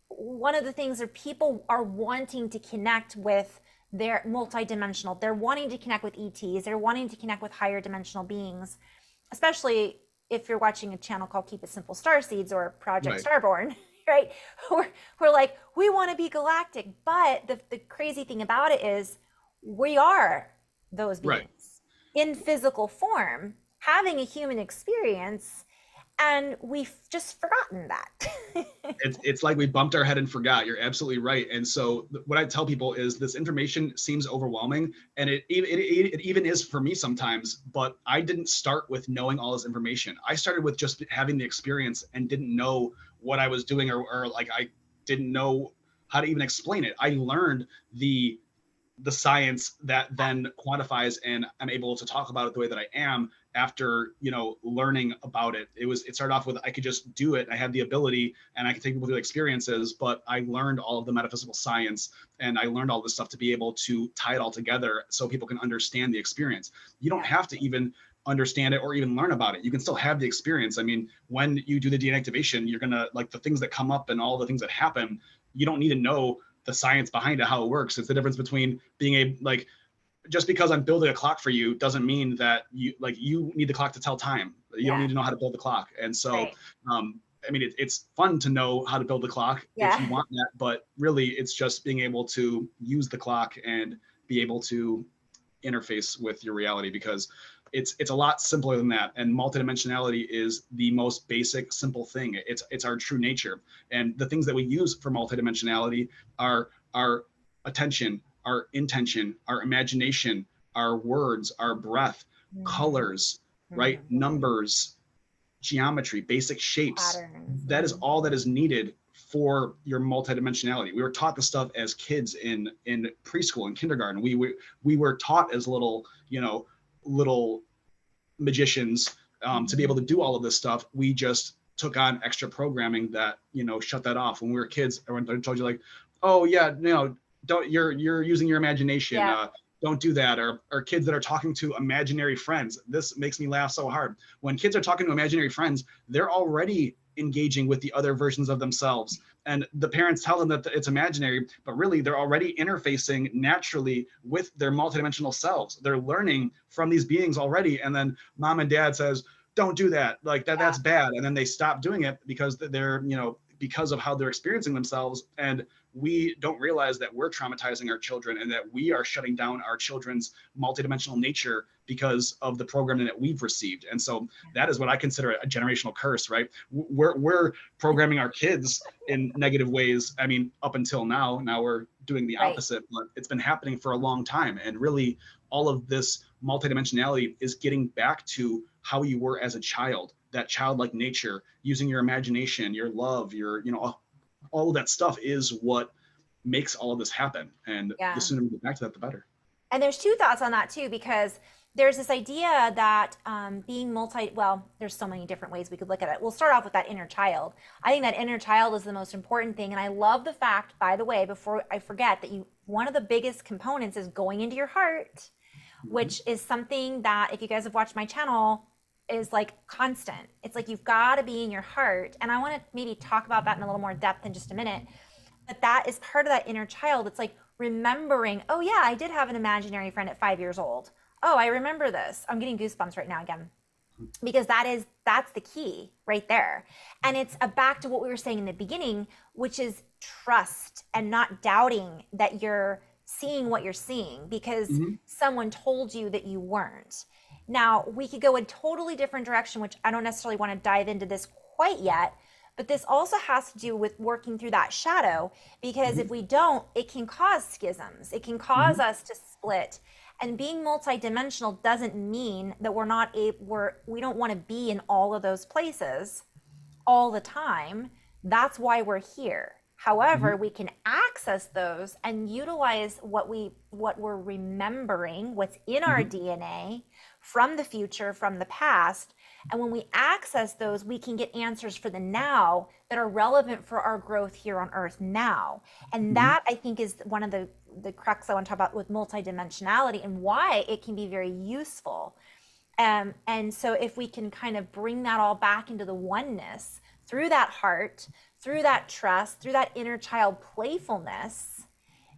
one of the things that people are wanting to connect with, they're multidimensional. They're wanting to connect with ETs. They're wanting to connect with higher dimensional beings, especially if you're watching a channel called Keep It Simple Starseeds or Project right, Starborn, right? We're like, we want to be galactic. But the crazy thing about it is we are those right. beings in physical form, having a human experience, and we've just forgotten that. It's like we bumped our head and forgot. You're absolutely right. And so what I tell people is this information seems overwhelming, and it even is for me sometimes. But I didn't start with knowing all this information. I started with just having the experience and didn't know what I was doing, or like I didn't know how to even explain it. I learned the science that then quantifies, and I'm able to talk about it the way that I am after, learning about it. It started off with, I could just do it. I had the ability and I could take people through experiences, but I learned all of the metaphysical science and I learned all this stuff to be able to tie it all together so people can understand the experience. You don't Yeah. have to even understand it or even learn about it. You can still have the experience. I mean, when you do the DNA activation, you're gonna, like, the things that come up and all the things that happen, you don't need to know the science behind it, how it works. It's the difference between being just because I'm building a clock for you doesn't mean that you need the clock to tell time. You don't Yeah. need to know how to build the clock. And so, Right. I mean, it's fun to know how to build the clock if Yeah. you want that, but really it's just being able to use the clock and be able to interface with your reality, because it's a lot simpler than that. And multidimensionality is the most basic, simple thing. It's our true nature. And the things that we use for multidimensionality are our attention, our intention, our imagination, our words, our breath, Mhm. colors, right? Mhm. Numbers, geometry, basic shapes. Patterns. That is Mhm. all that is needed for your multidimensionality. We were taught this stuff as kids in preschool and kindergarten. We were taught as little magicians, to be able Mhm. to do all of this stuff. We just took on extra programming that shut that off. When we were kids, everyone told you, like, oh yeah, don't, you're using your imagination. Yeah. Don't do that. Or kids that are talking to imaginary friends. This makes me laugh so hard. When kids are talking to imaginary friends, they're already engaging with the other versions of themselves. And the parents tell them that it's imaginary, but really they're already interfacing naturally with their multidimensional selves. They're learning from these beings already. And then mom and dad says, don't do that. Like that's Yeah. bad. And then they stop doing it because they're, because of how they're experiencing themselves. And we don't realize that we're traumatizing our children and that we are shutting down our children's multidimensional nature because of the programming that we've received. And so that is what I consider a generational curse, right? We're programming our kids in negative ways. I mean, up until now we're doing the Right. opposite, but it's been happening for a long time. And really, all of this multidimensionality is getting back to how you were as a child, that childlike nature, using your imagination, your love, your, all of that stuff is what makes all of this happen. And the Yeah. sooner we get back to that, the better. And there's two thoughts on that too, because there's this idea that being well, there's so many different ways we could look at it. We'll start off with that inner child. I think that inner child is the most important thing. And I love the fact, by the way, before I forget, that one of the biggest components is going into your heart, Mm-hmm. which is something that, if you guys have watched my channel, is like constant. It's like you've got to be in your heart. And I want to maybe talk about that in a little more depth in just a minute. But that is part of that inner child. It's like remembering, oh yeah, I did have an imaginary friend at 5 years old. Oh, I remember this. I'm getting goosebumps right now again, because that's the key right there. And it's back to what we were saying in the beginning, which is trust and not doubting that you're seeing what you're seeing because Mm-hmm. someone told you that you weren't. Now, we could go a totally different direction, which I don't necessarily want to dive into this quite yet, but this also has to do with working through that shadow, because Mm-hmm. if we don't, it can cause schisms. It can Mm-hmm. cause us to split. And being multidimensional doesn't mean that we don't want to be in all of those places all the time. That's why we're here. Hmm. However, we can access those and utilize what we're remembering, what's in our Hmm. DNA from the future, from the past. And when we access those, we can get answers for the now that are relevant for our growth here on earth now. And Hmm. that, I think, is one of the crux I want to talk about with multidimensionality and why it can be very useful. And so if we can kind of bring that all back into the oneness through that heart, through that trust, through that inner child playfulness,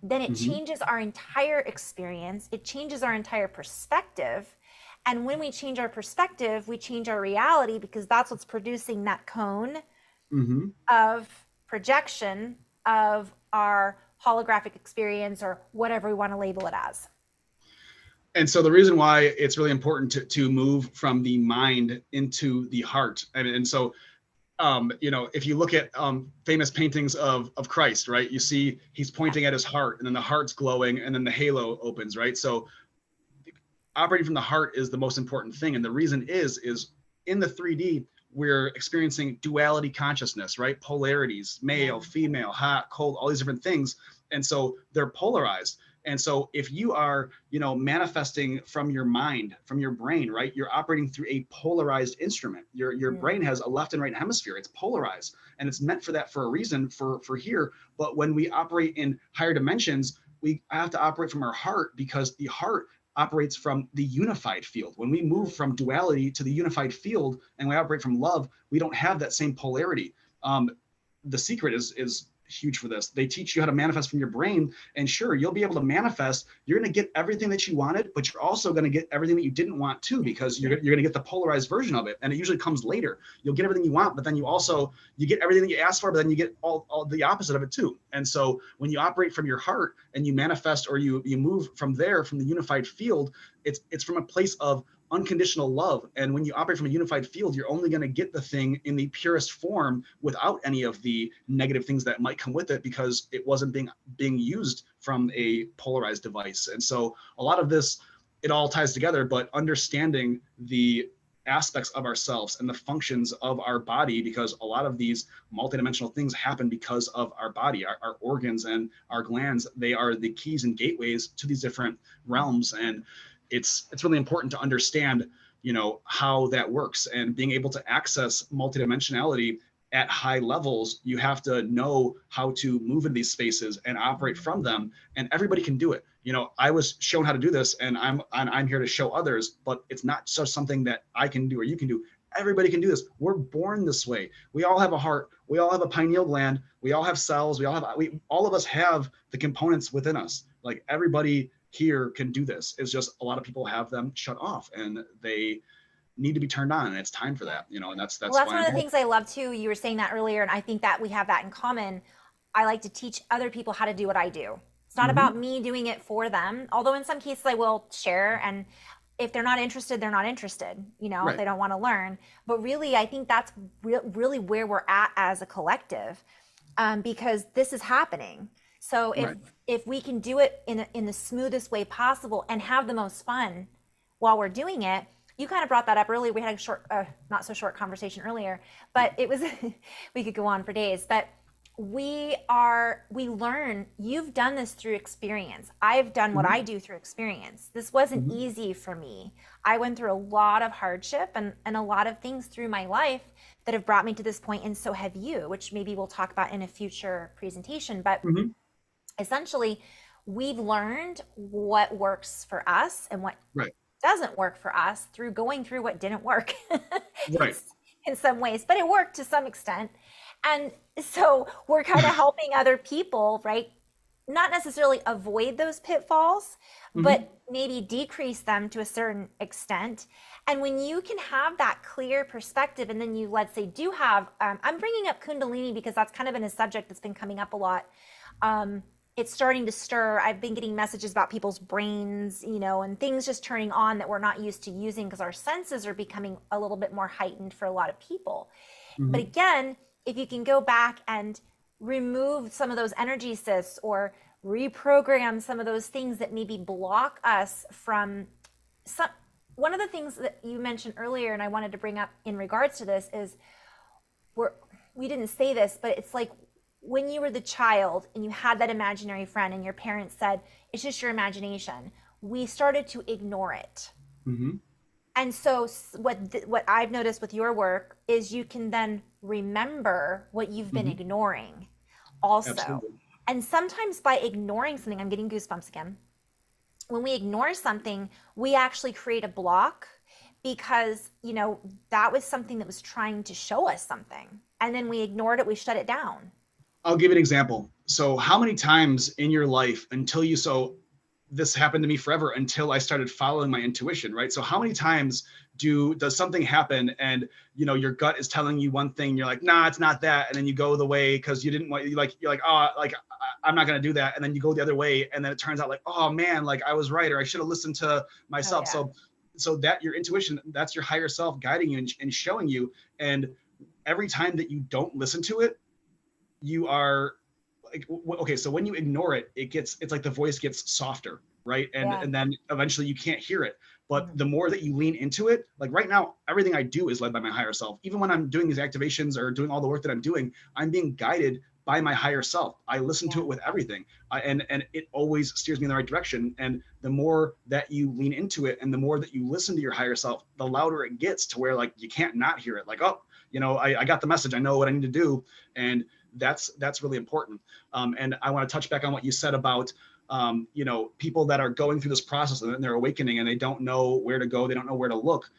then it Hmm. changes our entire experience. It changes our entire perspective. And when we change our perspective, we change our reality, because that's what's producing that cone Hmm. of projection of our holographic experience, or whatever we want to label it as. And so the reason why it's really important to move from the mind into the heart. And so if you look at famous paintings of Christ, right, you see he's Yeah. pointing at his heart, and then the heart's glowing, and then the halo opens, right? So operating from the heart is the most important thing. And the reason is in the 3D, we're experiencing duality consciousness, right? Polarities, Yeah. male, female, hot, cold, all these different things. And so they're polarized. And so if you are, manifesting from your mind, from your brain, right, you're operating through a polarized instrument. Your brain has a left and right hemisphere. It's polarized, and it's meant for that, for a reason, for here. But when we operate in higher dimensions, we have to operate from our heart, because the heart operates from the unified field. When we move from duality to the unified field and we operate from love, we don't have that same polarity. The secret is huge for this. They teach you how to manifest from your brain, and sure, you'll be able to manifest. You're going to get everything that you wanted, but you're also going to get everything that you didn't want too, because you're going to get the polarized version of it, and it usually comes later. You'll get everything you want, but then you get everything that you asked for, but then you get all the opposite of it too. And so when you operate from your heart and you manifest, or you move from there, from the unified field, it's from a place of unconditional love. And when you operate from a unified field, you're only going to get the thing in the purest form, without any of the negative things that might come with it, because it wasn't being used from a polarized device. And so a lot of this, it all ties together. But understanding the aspects of ourselves and the functions of our body, because a lot of these multidimensional things happen because of our body, our organs and our glands. They are the keys and gateways to these different realms. And it's really important to understand, how that works, and being able to access multidimensionality at high levels. You have to know how to move in these spaces and operate from them, and everybody can do it. I was shown how to do this, and I'm here to show others, but it's not just something that I can do or you can do. Everybody can do this. We're born this way. We all have a heart. We all have a pineal gland. We all have cells. All of us have the components within us. Like, everybody here can do this. It's just a lot of people have them shut off, and they need to be turned on, and it's time for that. And that's Well, that's why one I'm of the here. things I love too. You were saying that earlier, and I think that we have that in common. I like to teach other people how to do what I do. It's not Mm-hmm. about me doing it for them, although in some cases I will share. And if they're not interested, they're not interested, if Right. they don't want to learn. But really, I think that's really where we're at as a collective, because this is happening. So if Right. if we can do it in the smoothest way possible and have the most fun while we're doing it. You kind of brought that up earlier. We had a short, not so short conversation earlier, but it was, we could go on for days, but we learn. You've done this through experience. I've done what Mm-hmm. I do through experience. This wasn't Mm-hmm. easy for me. I went through a lot of hardship and a lot of things through my life that have brought me to this point, and so have you, which maybe we'll talk about in a future presentation. But Mm-hmm. essentially, we've learned what works for us and what Right. doesn't work for us through going through what didn't work in, Right. in some ways, but it worked to some extent. And so we're kind of helping other people, right? Not necessarily avoid those pitfalls, Mm-hmm. but maybe decrease them to a certain extent. And when you can have that clear perspective, and then you, let's say, do have, I'm bringing up Kundalini because that's kind of been a subject that's been coming up a lot. It's starting to stir. I've been getting messages about people's brains, and things just turning on that we're not used to using because our senses are becoming a little bit more heightened for a lot of people. But Mm-hmm. again, if you can go back and remove some of those energy cysts, or reprogram some of those things that maybe block us from some. One of the things that you mentioned earlier, and I wanted to bring up in regards to this, is we're we didn't say this, but it's like when you were the child and you had that imaginary friend and your parents said, it's just your imagination, we started to ignore it. Hmm. And so what I've noticed with your work is you can then remember what you've been Hmm. ignoring also. Absolutely. And sometimes by ignoring something, I'm getting goosebumps again. When we ignore something, we actually create a block because, that was something that was trying to show us something. And then we ignored it, we shut it down. I'll give you an example. So, how many times in your life this happened to me forever until I started following my intuition, right? So, how many times does something happen and your gut is telling you one thing, you're like, nah, it's not that, and then you go the way because you didn't want, you're like, oh, like I'm not gonna do that, and then you go the other way, and then it turns out like, oh man, like I was right, or I should have listened to Oh myself. yeah. So that your intuition, that's your higher self guiding you and showing you, and every time that you don't listen to it, you are like, okay, so when you ignore it, it's like the voice gets softer, right? and Yeah. and then eventually you can't hear it. But Mhm. the more that you lean into it, like right now, everything I do is led by my higher self. Even when I'm doing these activations or doing all the work that I'm doing, I'm being guided by my higher self. I listen to Yeah. it with everything. And it always steers me in the right direction. And the more that you lean into it and the more that you listen to your higher self, the louder it gets, to where like you can't not hear it. Like, oh, I got the message, I know what I need to do. And that's really important. And I want to touch back on what you said about people that are going through this process and they're awakening and they don't know where to go, they don't know where to look.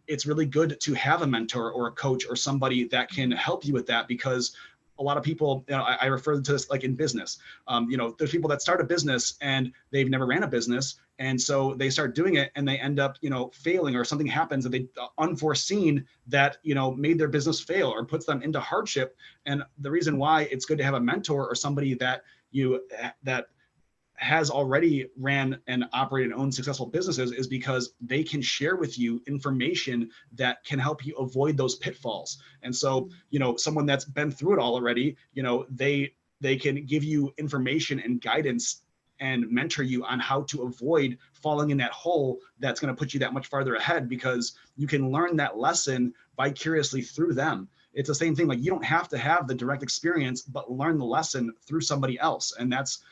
It's really good to have a mentor or a coach or somebody that can help you with that, because a lot of people, I refer to this like in business. There's people that start a business and they've never ran a business, and so they start doing it and they end up failing, or something happens that they unforeseen that made their business fail or puts them into hardship. And the reason why it's good to have a mentor or somebody that has already ran and operated and owned successful businesses is because they can share with you information that can help you avoid those pitfalls. And so, someone that's been through it all already, they can give you information and guidance and mentor you on how to avoid falling in that hole that's going to put you that much farther ahead, because you can learn that lesson vicariously through them. It's the same thing. Like, you don't have to have the direct experience, but learn the lesson through somebody else. And that's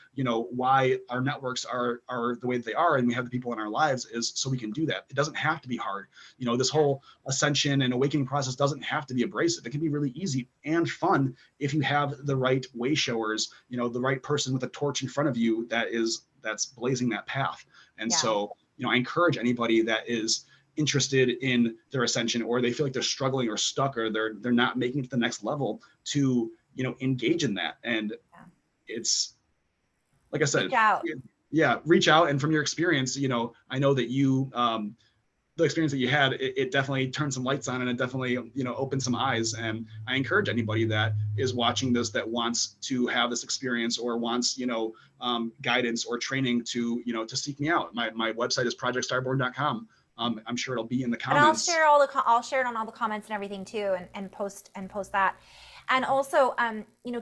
why our networks are the way that they are, and we have the people in our lives, is so we can do that. It doesn't have to be hard. This Yeah. whole ascension and awakening process doesn't have to be abrasive. It can be really easy and fun if you have the right way showers, the right person with a torch in front of you that's blazing that path. And Yeah. so, I encourage anybody that is interested in their ascension, or they feel like they're struggling or stuck, or they're not making it to the next level, to engage in that. And Yeah. it's, like I Reach said, out. yeah, reach out. And from your experience, I know that the experience that you had, it definitely turned some lights on, and it definitely, opened some eyes. And I encourage anybody that is watching this that wants to have this experience or wants, guidance or training to seek me out. My website is projectstarborn.com. I'm sure it'll be in the And I'll comments. share I'll share it on all the comments and everything too, and post that. And also,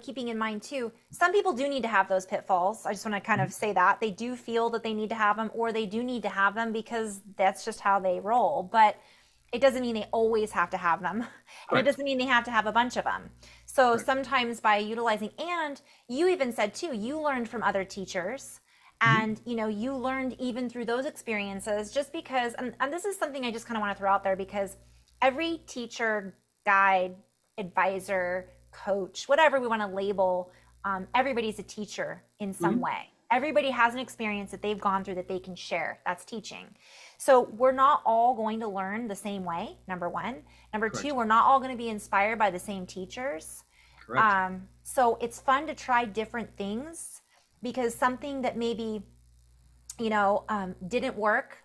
keeping in mind too, some people do need to have those pitfalls. I just want to kind of say that they do feel that they need to have them, or they do need to have them because that's just how they roll. But it doesn't mean they always have to have them, and it Correct. doesn't mean they have to have a bunch of them. So Correct. sometimes by utilizing, and you even said too, you learned from other teachers, Mm-hmm. and you learned even through those experiences, just because, and this is something I just kind of want to throw out there, because every teacher, guide, advisor, coach, whatever we want to label, everybody's a teacher in some Mm-hmm. way. Everybody has an experience that they've gone through that they can share. That's teaching. So we're not all going to learn the same way, number one. Number two, Correct. we're not all going to be inspired by the same teachers. Correct. So it's fun to try different things, because something that maybe didn't work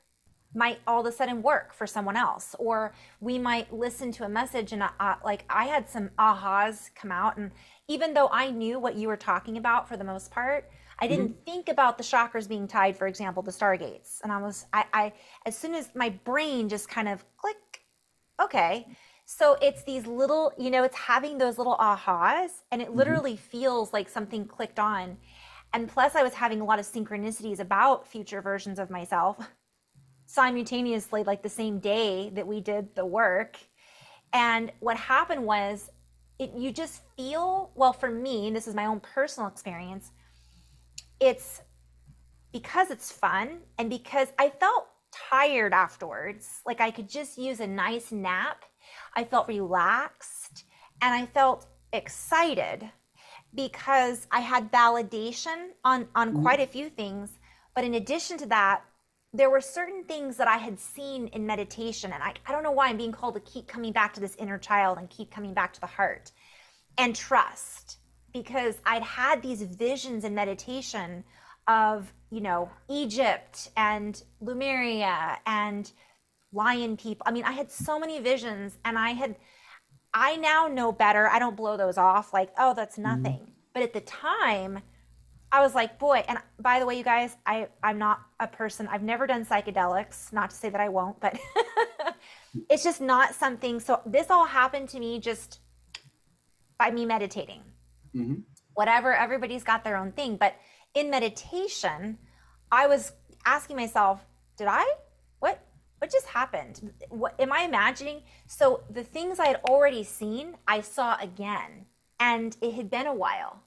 might all of a sudden work for someone else. Or we might listen to a message and like I had some ahas come out, and even though I knew what you were talking about for the most part, I Mm-hmm. didn't think about the chakras being tied, for example, the stargates. And I as soon as my brain just kind of click, okay. So it's these little, it's having those little ahas, and it Mm-hmm. literally feels like something clicked on. And plus, I was having a lot of synchronicities about future versions of myself simultaneously, like the same day that we did the work. And what happened was, you just feel, well, for me, and this is my own personal experience, it's because it's fun and because I felt tired afterwards. Like I could just use a nice nap. I felt relaxed and I felt excited because I had validation on Mhm. quite a few things. But in addition to that, there were certain things that I had seen in meditation. And I don't know why I'm being called to keep coming back to this inner child and keep coming back to the heart and trust, because I'd had these visions in meditation of, Egypt and Lemuria and lion people. I mean, I had so many visions and I now know better. I don't blow those off like, oh, that's Mhm. nothing. But at the time, I was like, boy, and by the way, you guys, I'm not a person, I've never done psychedelics, not to say that I won't, but it's just not something. So this all happened to me just by me meditating. Mhm. Whatever, everybody's got their own thing. But in meditation, I was asking myself, did I? What? What just happened? What am I imagining? So the things I had already seen, I saw again, and it had been a while.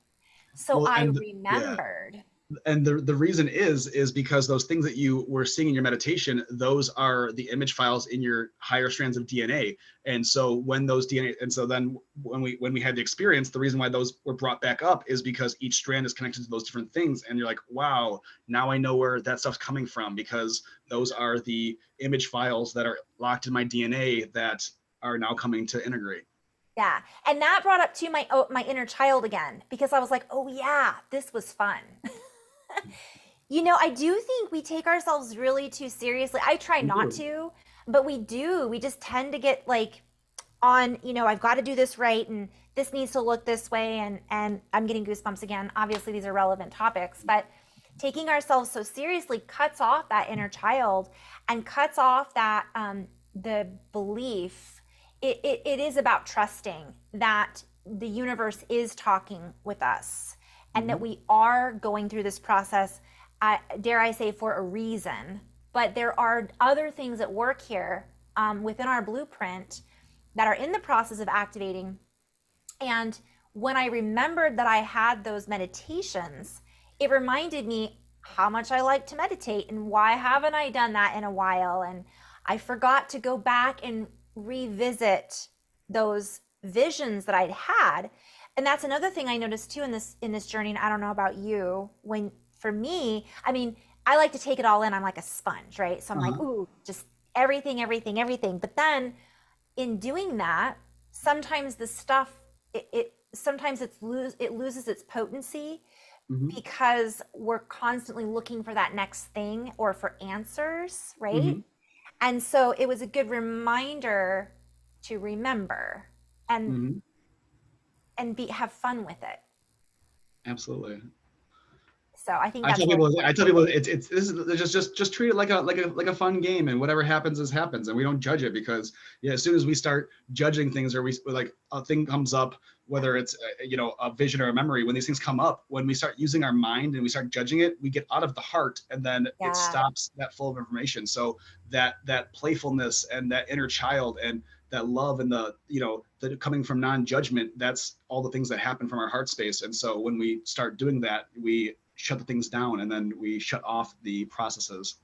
So Well, I and yeah. remembered. And the reason is because those things that you were seeing in your meditation, those are the image files in your higher strands of DNA. And so when those DNA, and so then when we had the experience, the reason why those were brought back up is because each strand is connected to those different things. And you're like, wow, now I know where that stuff's coming from, because those are the image files that are locked in my DNA that are now coming to integrate. Yeah. And that brought up to my inner child again, because I was like, oh yeah, this was fun. I do think we take ourselves really too seriously. I try We not do. to, but we do. We just tend to get like on, I've got to do this right and this needs to look this way, and I'm getting goosebumps again. Obviously these are relevant topics, but taking ourselves so seriously cuts off that inner child and cuts off that the belief. It is about trusting that the universe is talking with us and that Mhm. we are going through this process, dare I say, for a reason. But there are other things at work here within our blueprint that are in the process of activating. And when I remembered that I had those meditations, it reminded me how much I like to meditate and why haven't I done that in a while. And I forgot to go back and revisit those visions that I'd had. And that's another thing I noticed too in this journey. And I don't know about you. When for me, I mean, I like to take it all in. I'm like a sponge, right? So I'm like, Uh-huh. ooh, just everything, everything, everything. But then in doing that, sometimes the stuff it sometimes it loses its potency Mhm. because we're constantly looking for that next thing or for answers, right? Mhm. And so it was a good reminder to remember and Mhm. be have fun with it. Absolutely. So I think I that's tell really people, I important. tell people, it's this is just treat it like a fun game, and whatever happens is happens, and we don't judge it, because yeah, as soon as we start judging things, or we like a thing comes up, Yeah. whether it's a vision or a memory, when these things come up, when we start using our mind and we start judging it, we get out of the heart, and then it Yeah. stops that flow of information. So that playfulness and that inner child and that love and the coming from non-judgment, that's all the things that happen from our heart space. And so when we start doing that, we shut the things down, and then we shut off the processes.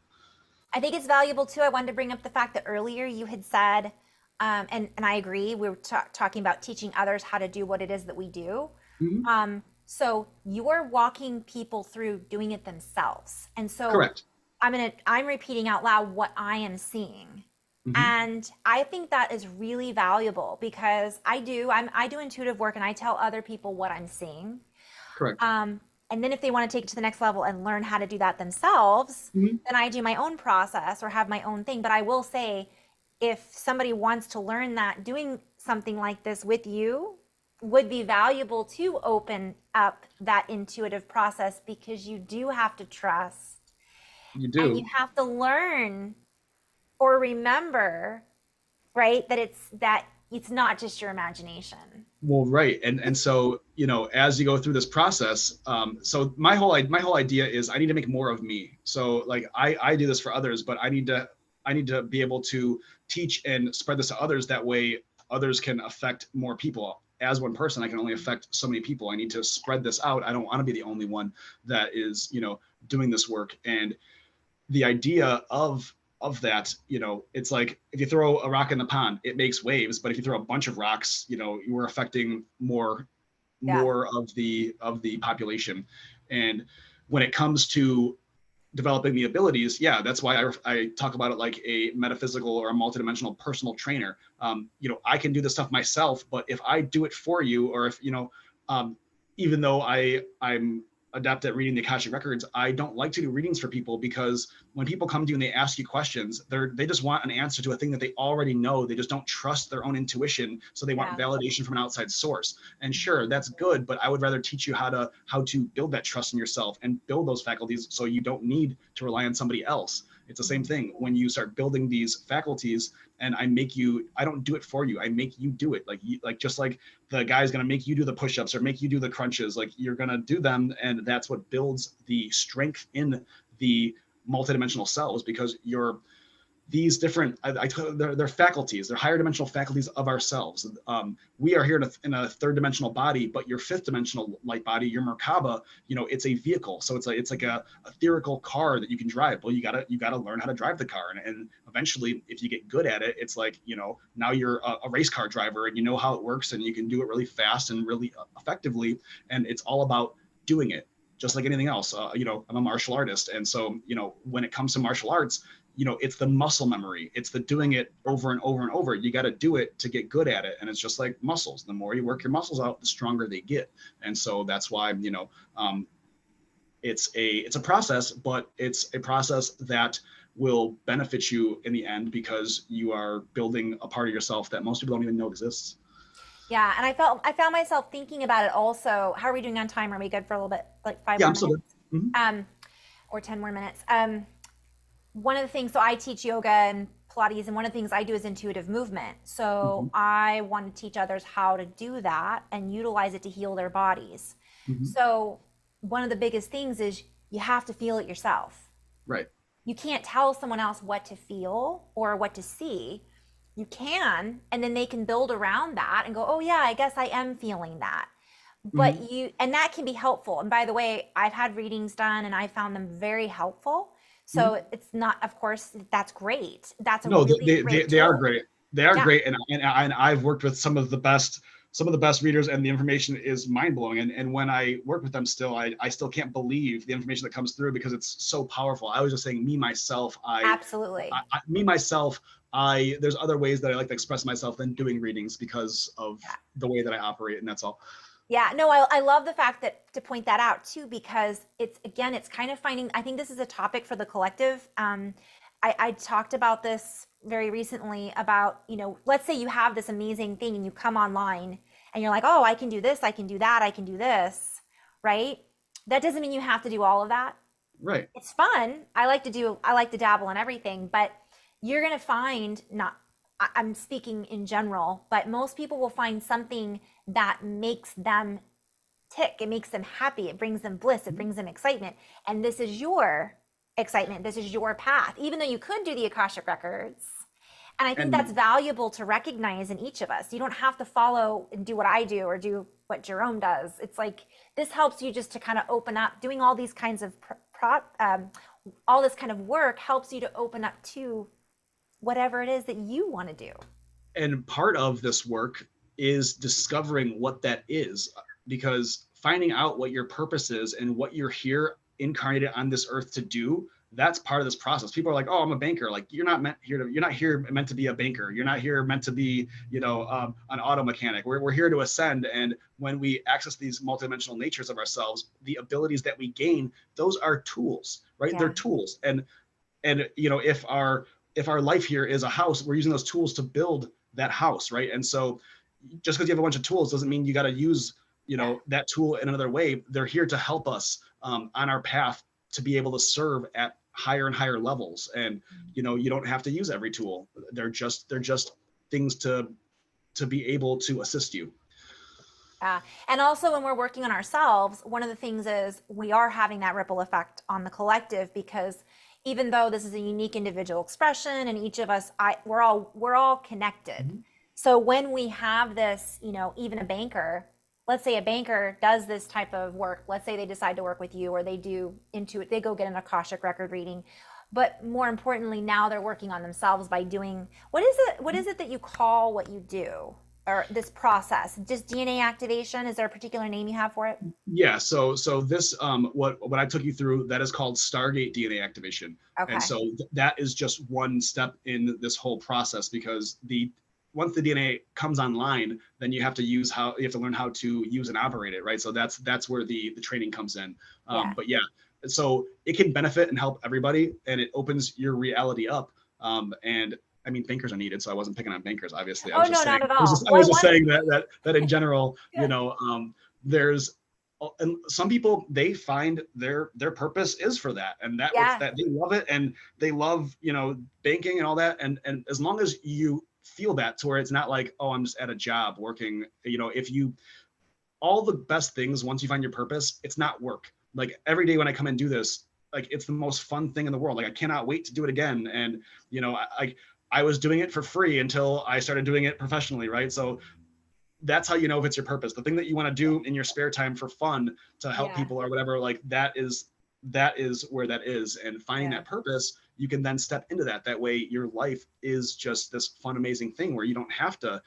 I think it's valuable too. I wanted to bring up the fact that earlier you had said, and I agree, we were talking about teaching others how to do what it is that we do. Mhm. So you're walking people through doing it themselves. And so Correct. I'm repeating out loud what I am seeing. Mhm. And I think that is really valuable because I do intuitive work and I tell other people what I'm seeing. Correct. Um, and then if they want to take it to the next level and learn how to do that themselves, Mhm. then I do my own process or have my own thing. But I will say, if somebody wants to learn that, doing something like this with you would be valuable to open up that intuitive process, because you do have to trust You and you do. have to learn or remember, right, that it's not just your imagination. Well, right. And so, as you go through this process, so my whole idea is I need to make more of me. So like I do this for others, but I need to be able to teach and spread this to others. That way others can affect more people. as one person, I can only affect so many people. I need to spread this out. I don't want to be the only one that is, doing this work. And the idea of that, it's like if you throw a rock in the pond, it makes waves, but if you throw a bunch of rocks, you are affecting more Yeah. of the population. And when it comes to developing the abilities, yeah, that's why I talk about it like a metaphysical or a multidimensional personal trainer. I can do this stuff myself, but if I do it for you, or if even though I'm adept at reading the Akashic records, I don't like to do readings for people, because when people come to you and they ask you questions, they just want an answer to a thing that they already know. They just don't trust their own intuition, so they want validation from an outside source. And sure, that's good, but I would rather teach you how to build that trust in yourself and build those faculties, so you don't need to rely on somebody else. It's the same thing when you start building these faculties, and I don't do it for you. I make you do it. Just like the guy's going to make you do the push-ups or make you do the crunches, like you're going to do them. And that's what builds the strength in the multidimensional selves, because these different, they're faculties, they're higher dimensional faculties of ourselves. We are here in a third dimensional body, but your fifth dimensional light body, your Merkaba, it's a vehicle. So it's like a etherical car that you can drive. Well, you gotta learn how to drive the car. And eventually, if you get good at it, it's like, now you're a race car driver and you know how it works, and you can do it really fast and really effectively. And it's all about doing it. Just like anything else, I'm a martial artist. And so, when it comes to martial arts, it's the muscle memory. It's the doing it over and over and over. You got to do it to get good at it. And it's just like muscles. The more you work your muscles out, the stronger they get. And so that's why, it's a process, but it's a process that will benefit you in the end, because you are building a part of yourself that most people don't even know exists. Yeah, and I found myself thinking about it also. How are we doing on time? Are we good for a little bit, like five Yeah, more I'm still minutes? good. Mm-hmm. Or 10 more minutes. One of the things, so I teach yoga and Pilates, and one of the things I do is intuitive movement. Mm-hmm. So I want to teach others how to do that and utilize it to heal their bodies. Mm-hmm. So one of the biggest things is you have to feel it yourself. Right. You can't tell someone else what to feel or what to see. You can, and then they can build around that and go, oh yeah, I guess I am feeling that. But Mm-hmm. and that can be helpful. And by the way, I've had readings done and I found them very helpful. Mm-hmm. So it's not, of course, that's great. That's a No, really great they are tool. great. They are Yeah, great, and I've worked with some of the best readers, and the information is mind blowing. And when I work with them, still I still can't believe the information that comes through, because it's so powerful. I was just saying, me myself, absolutely. me myself, there's other ways that I like to express myself than doing readings, because of Yeah. the way that I operate, and that's all. Yeah, no, I love the fact that to point that out too, because it's kind of finding, I think this is a topic for the collective. I talked about this very recently about, let's say you have this amazing thing and you come online and you're like, oh, I can do this, I can do that, I can do this, right? That doesn't mean you have to do all of that. Right. It's fun. I like to dabble in everything, but you're going to find not, I'm speaking in general, but most people will find something that makes them tick. It makes them happy. It brings them bliss. It brings them excitement. And this is your excitement. This is your path, even though you could do the Akashic records. And I think that's And valuable to recognize in each of us. You don't have to follow and do what I do or do what Jerome does. It's like this helps you just to kind of open up. Doing all these kinds of all this kind of work helps you to open up to whatever it is that you want to do. and part of this work is discovering what that is, because finding out what your purpose is and what you're here incarnated on this earth to do, that's part of this process. People are like, oh, I'm a banker. Like, you're not here meant to be a banker. You're not here meant to be, an auto mechanic. We're here to ascend. And when we access these multidimensional natures of ourselves, the abilities that we gain, those are tools, right? Yeah. They're tools. And if our life here is a house, we're using those tools to build that house, right? And so just because you have a bunch of tools doesn't mean you got to use that tool in another way. They're here to help us on our path to be able to serve at higher and higher levels. And you don't have to use every tool. They're just things to be able to assist you. And also when we're working on ourselves, one of the things is we are having that ripple effect on the collective, because even though this is a unique individual expression and each of us, we're all connected. So when we have this, even a banker, let's say a banker does this type of work, let's say they decide to work with you, or they do Intuit, they go get an Akashic record reading. But more importantly, now they're working on themselves by doing, what is it that you call what you do, or this process? Just DNA activation? Is there a particular name you have for it? Yeah, so this what I took you through, that is called Stargate DNA activation. And Okay. so that is just one step in this whole process, because the once the DNA comes online, then you have to learn how to use and operate it, right? So that's where the training comes in. Yeah. But yeah, so it can benefit and help everybody, and it opens your reality up. And I mean, bankers are needed, so I wasn't picking on bankers. Obviously, Oh, no, not at all. I Well, I was just want, saying that in general, yeah. there's and some people, they find their purpose is for that, and that works, Yeah. that they love it, and they love banking and all that, and as long as you feel that, to where it's not like, oh, I'm just at a job working, if you all the best things, once you find your purpose, it's not work. Like every day when I come and do this, like it's the most fun thing in the world. Like I cannot wait to do it again. And I was doing it for free until I started doing it professionally, right? So that's how you know if it's your purpose. The thing that you want to do in your spare time for fun, to help Yeah. people or whatever, like that is where that is. And finding Yeah. that purpose, you can then step into that. That way your life is just this fun, amazing thing where you don't have to,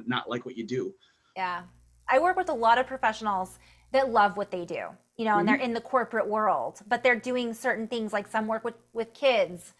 not like what you do. Yeah. I work with a lot of professionals that love what they do, and they're Mm-hmm. in the corporate world, but they're doing certain things, like some work with kids,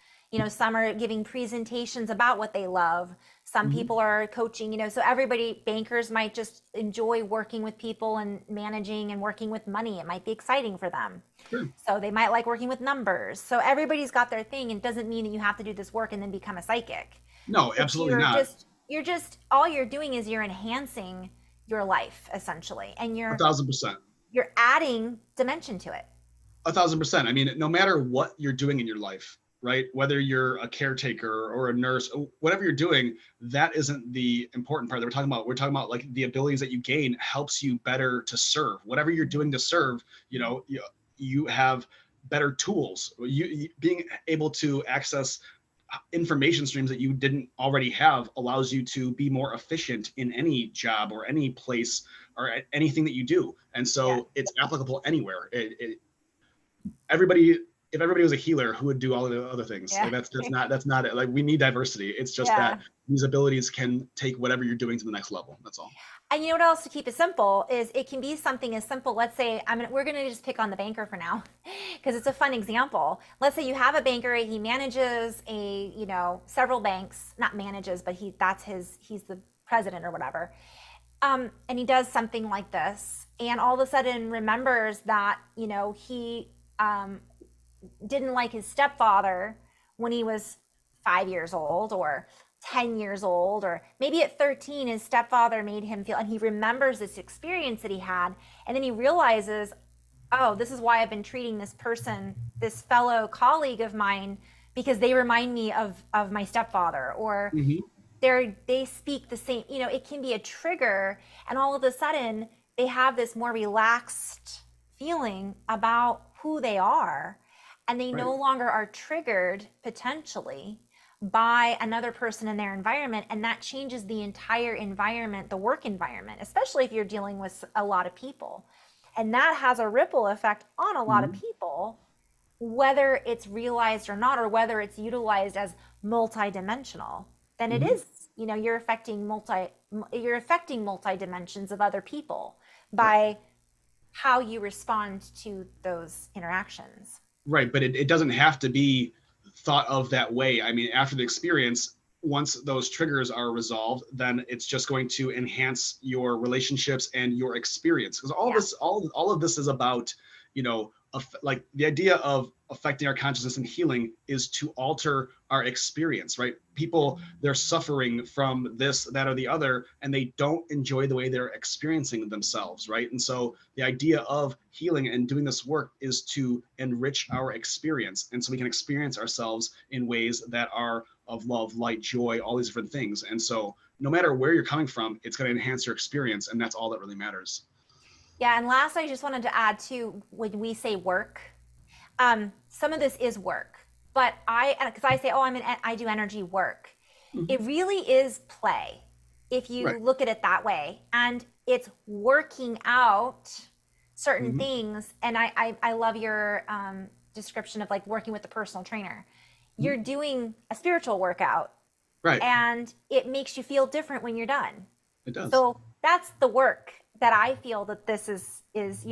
some are giving presentations about what they love. Some Mm-hmm. people are coaching, so everybody, bankers might just enjoy working with people and managing and working with money. It might be exciting for them. Sure. So they might like working with numbers. So everybody's got their thing. It doesn't mean that you have to do this work and then become a psychic. No, But absolutely not. you're just all you're doing is you're enhancing your life essentially, and A you're thousand percent. you're adding dimension to it. 1,000%. I mean, no matter what you're doing in your life, right? Whether you're a caretaker or a nurse, whatever you're doing, that isn't the important part that we're talking about. We're talking about like the abilities that you gain helps you better to serve. Whatever you're doing to serve, you have better tools. You being able to access information streams that you didn't already have allows you to be more efficient in any job or any place or anything that you do. And Yeah. so it's applicable anywhere. Everybody, if everybody was a healer, who would do all of the other things? Yeah. Like that's not it. Like we need diversity. It's just Yeah. that these abilities can take whatever you're doing to the next level. That's all. And you know what else, to keep it simple, is it can be something as simple. Let's say we're going to just pick on the banker for now because it's a fun example. Let's say you have a banker, he manages several banks, not manages, but he's the president or whatever. And he does something like this, and all of a sudden remembers that, he didn't like his stepfather when he was 5 years old, or 10 years old, or maybe at 13 his stepfather made him feel, and he remembers this experience that he had, and then he realizes, oh, this is why I've been treating this person, this fellow colleague of mine, because they remind me of my stepfather, or Mm-hmm. they speak the same, it can be a trigger, and all of a sudden they have this more relaxed feeling about who they are, and they Right. no longer are triggered potentially by another person in their environment, and that changes the entire environment, the work environment, especially if you're dealing with a lot of people, and that has a ripple effect on a lot of Mm-hmm. people, whether it's realized or not, or whether it's utilized as multidimensional. Then it Mm-hmm. is, you're affecting multi dimensions of other people Right. by how you respond to those interactions. Right. But it doesn't have to be thought of that way. I mean, after the experience, once those triggers are resolved, then it's just going to enhance your relationships and your experience. Because Yeah. all of this is about, like the idea of affecting our consciousness and healing is to alter our experience, right? People, they're suffering from this, that, or the other, and they don't enjoy the way they're experiencing themselves, right? And so the idea of healing and doing this work is to enrich our experience. And so we can experience ourselves in ways that are of love, light, joy, all these different things. And so no matter where you're coming from, it's going to enhance your experience. And that's all that really matters. Yeah. And last, I just wanted to add too, when we say work, some of this is work, but because I say, oh, I do energy work. Mhm. It really is play if you Right. look at it that way. And it's working out certain Hmm. things. And I love your description of like working with the personal trainer. You're doing a spiritual workout Right. and it makes you feel different when you're done. It does. So that's the work that I feel that this is, it's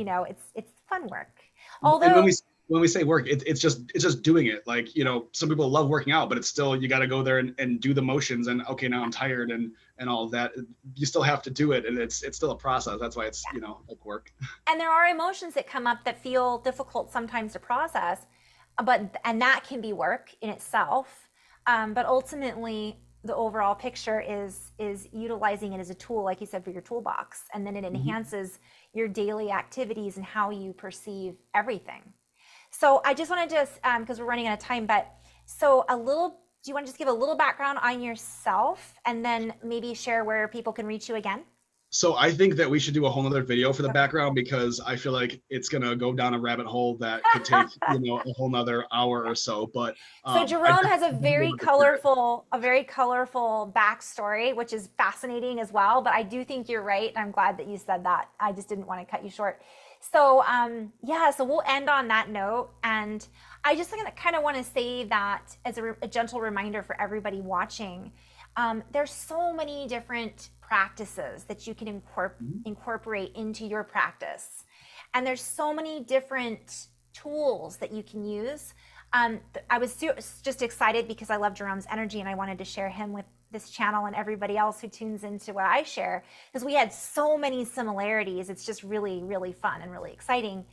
fun work. And Although, when we say work, it's just doing it. Like, some people love working out, but it's still, you got to go there and do the motions, and okay, now I'm tired, and all of that. You still have to do it, and it's still a process. That's why it's, like work. and there are emotions that come up that feel difficult sometimes to process, and that can be work in itself. But ultimately, the overall picture is utilizing it as a tool, like you said, for your toolbox, and then it Hmm. enhances your daily activities and how you perceive everything. So I just wanted to, because we're running out of time, but so do you want to just give a little background on yourself and then maybe share where people can reach you again? So I think that we should do a whole nother video for the Okay. background, because I feel like it's gonna go down a rabbit hole that could take, a whole nother hour or so. But So I Jerome has definitely would love to share it. a very colorful backstory, which is fascinating as well. But I do think you're right. And I'm glad that you said that. I just didn't want to cut you short. So yeah, so we'll end on that note. And I just kind of want to say that as a gentle reminder for everybody watching, there's so many different practices that you can Mhm. incorporate into your practice. And there's so many different tools that you can use. I was just excited because I love Jerome's energy and I wanted to share him with this channel and everybody else who tunes into what I share, because we had so many similarities. It's just really, really fun and really exciting.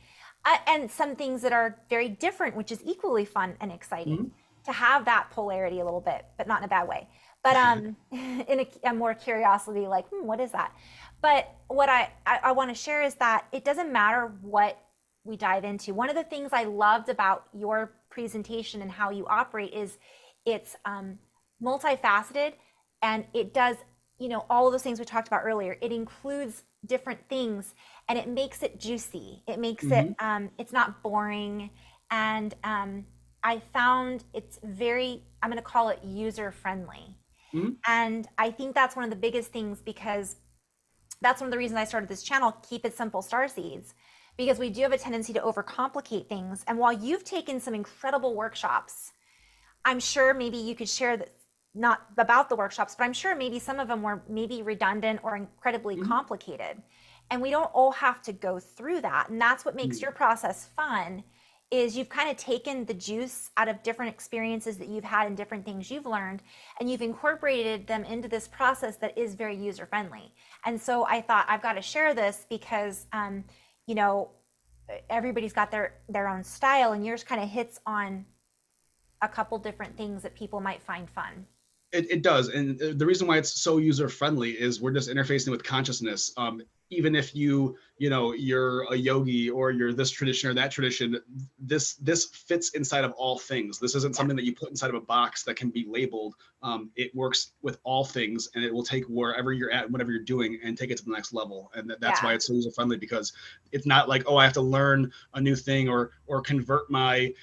And some things that are very different, which is equally fun and exciting Mhm. to have that polarity a little bit, but not in a bad way. But in a more curiosity, like, what is that? But what I want to share is that it doesn't matter what we dive into. One of the things I loved about your presentation and how you operate is it's multifaceted, and it does, all of those things we talked about earlier. It includes different things and it makes it juicy. It makes it, Mhm. it's not boring. And I found it's very, I'm going to call it user friendly. Mhm. And I think that's one of the biggest things, because that's one of the reasons I started this channel, Keep It Simple Starseeds, because we do have a tendency to overcomplicate things. And while you've taken some incredible workshops, I'm sure maybe you could share that, not about the workshops, but I'm sure maybe some of them were maybe redundant or incredibly Mhm. complicated. And we don't all have to go through that. And that's what makes Mhm. your process fun, is you've kind of taken the juice out of different experiences that you've had and different things you've learned, and you've incorporated them into this process that is very user friendly. And so I thought, I've got to share this because, you know, everybody's got their own style, and yours kind of hits on a couple different things that people might find fun. It does, and the reason why it's so user friendly is we're just interfacing with consciousness. Even if you're a yogi, or you're this tradition or that tradition, this fits inside of all things. This isn't Yeah, something that you put inside of a box that can be labeled. It works with all things, and it will take wherever you're at, whatever you're doing, and take it to the next level. And that's why yeah, it's so user friendly, because it's not like, oh, I have to learn a new thing, or convert my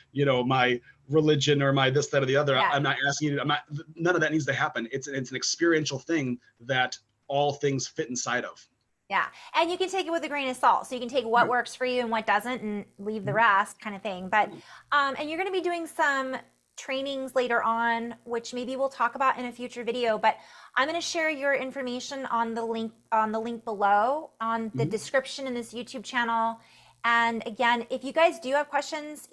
religion, or my this, that, or the other. yeah, I'm not asking you. I'm not. None of that needs to happen. It's an experiential thing that all things fit inside of. yeah. And you can take it with a grain of salt. So you can take what Right. works for you and what doesn't, and leave the Mhm. rest, kind of thing. But and you're going to be doing some trainings later on, which maybe we'll talk about in a future video. But I'm going to share your information on the link below on the Mhm. description in this YouTube channel. And again, if you guys do have questions,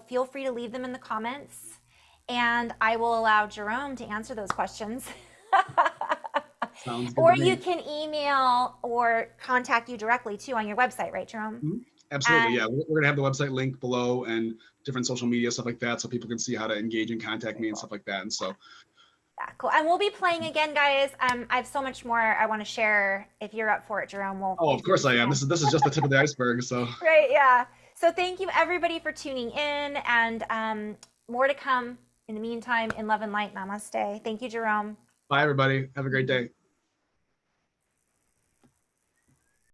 feel free to leave them in the comments, and I will allow Jerome to answer those questions. Sounds good Or to you me. can email or contact you directly too on your website, right, Jerome? Mhm. Absolutely, yeah. And We're gonna have the website link below, and different social media stuff like that, so people can see how to engage and contact very me and cool. stuff like that. And so, Yeah, cool. And we'll be playing again, guys. I have so much more I want to share. If you're up for it, Jerome, oh, we'll of do course this I am. again. This is just the tip of the iceberg. So, Right? Yeah. So thank you everybody for tuning in, and more to come. In the meantime, in love and light, namaste. Thank you, Jerome. bye everybody. Have a great day.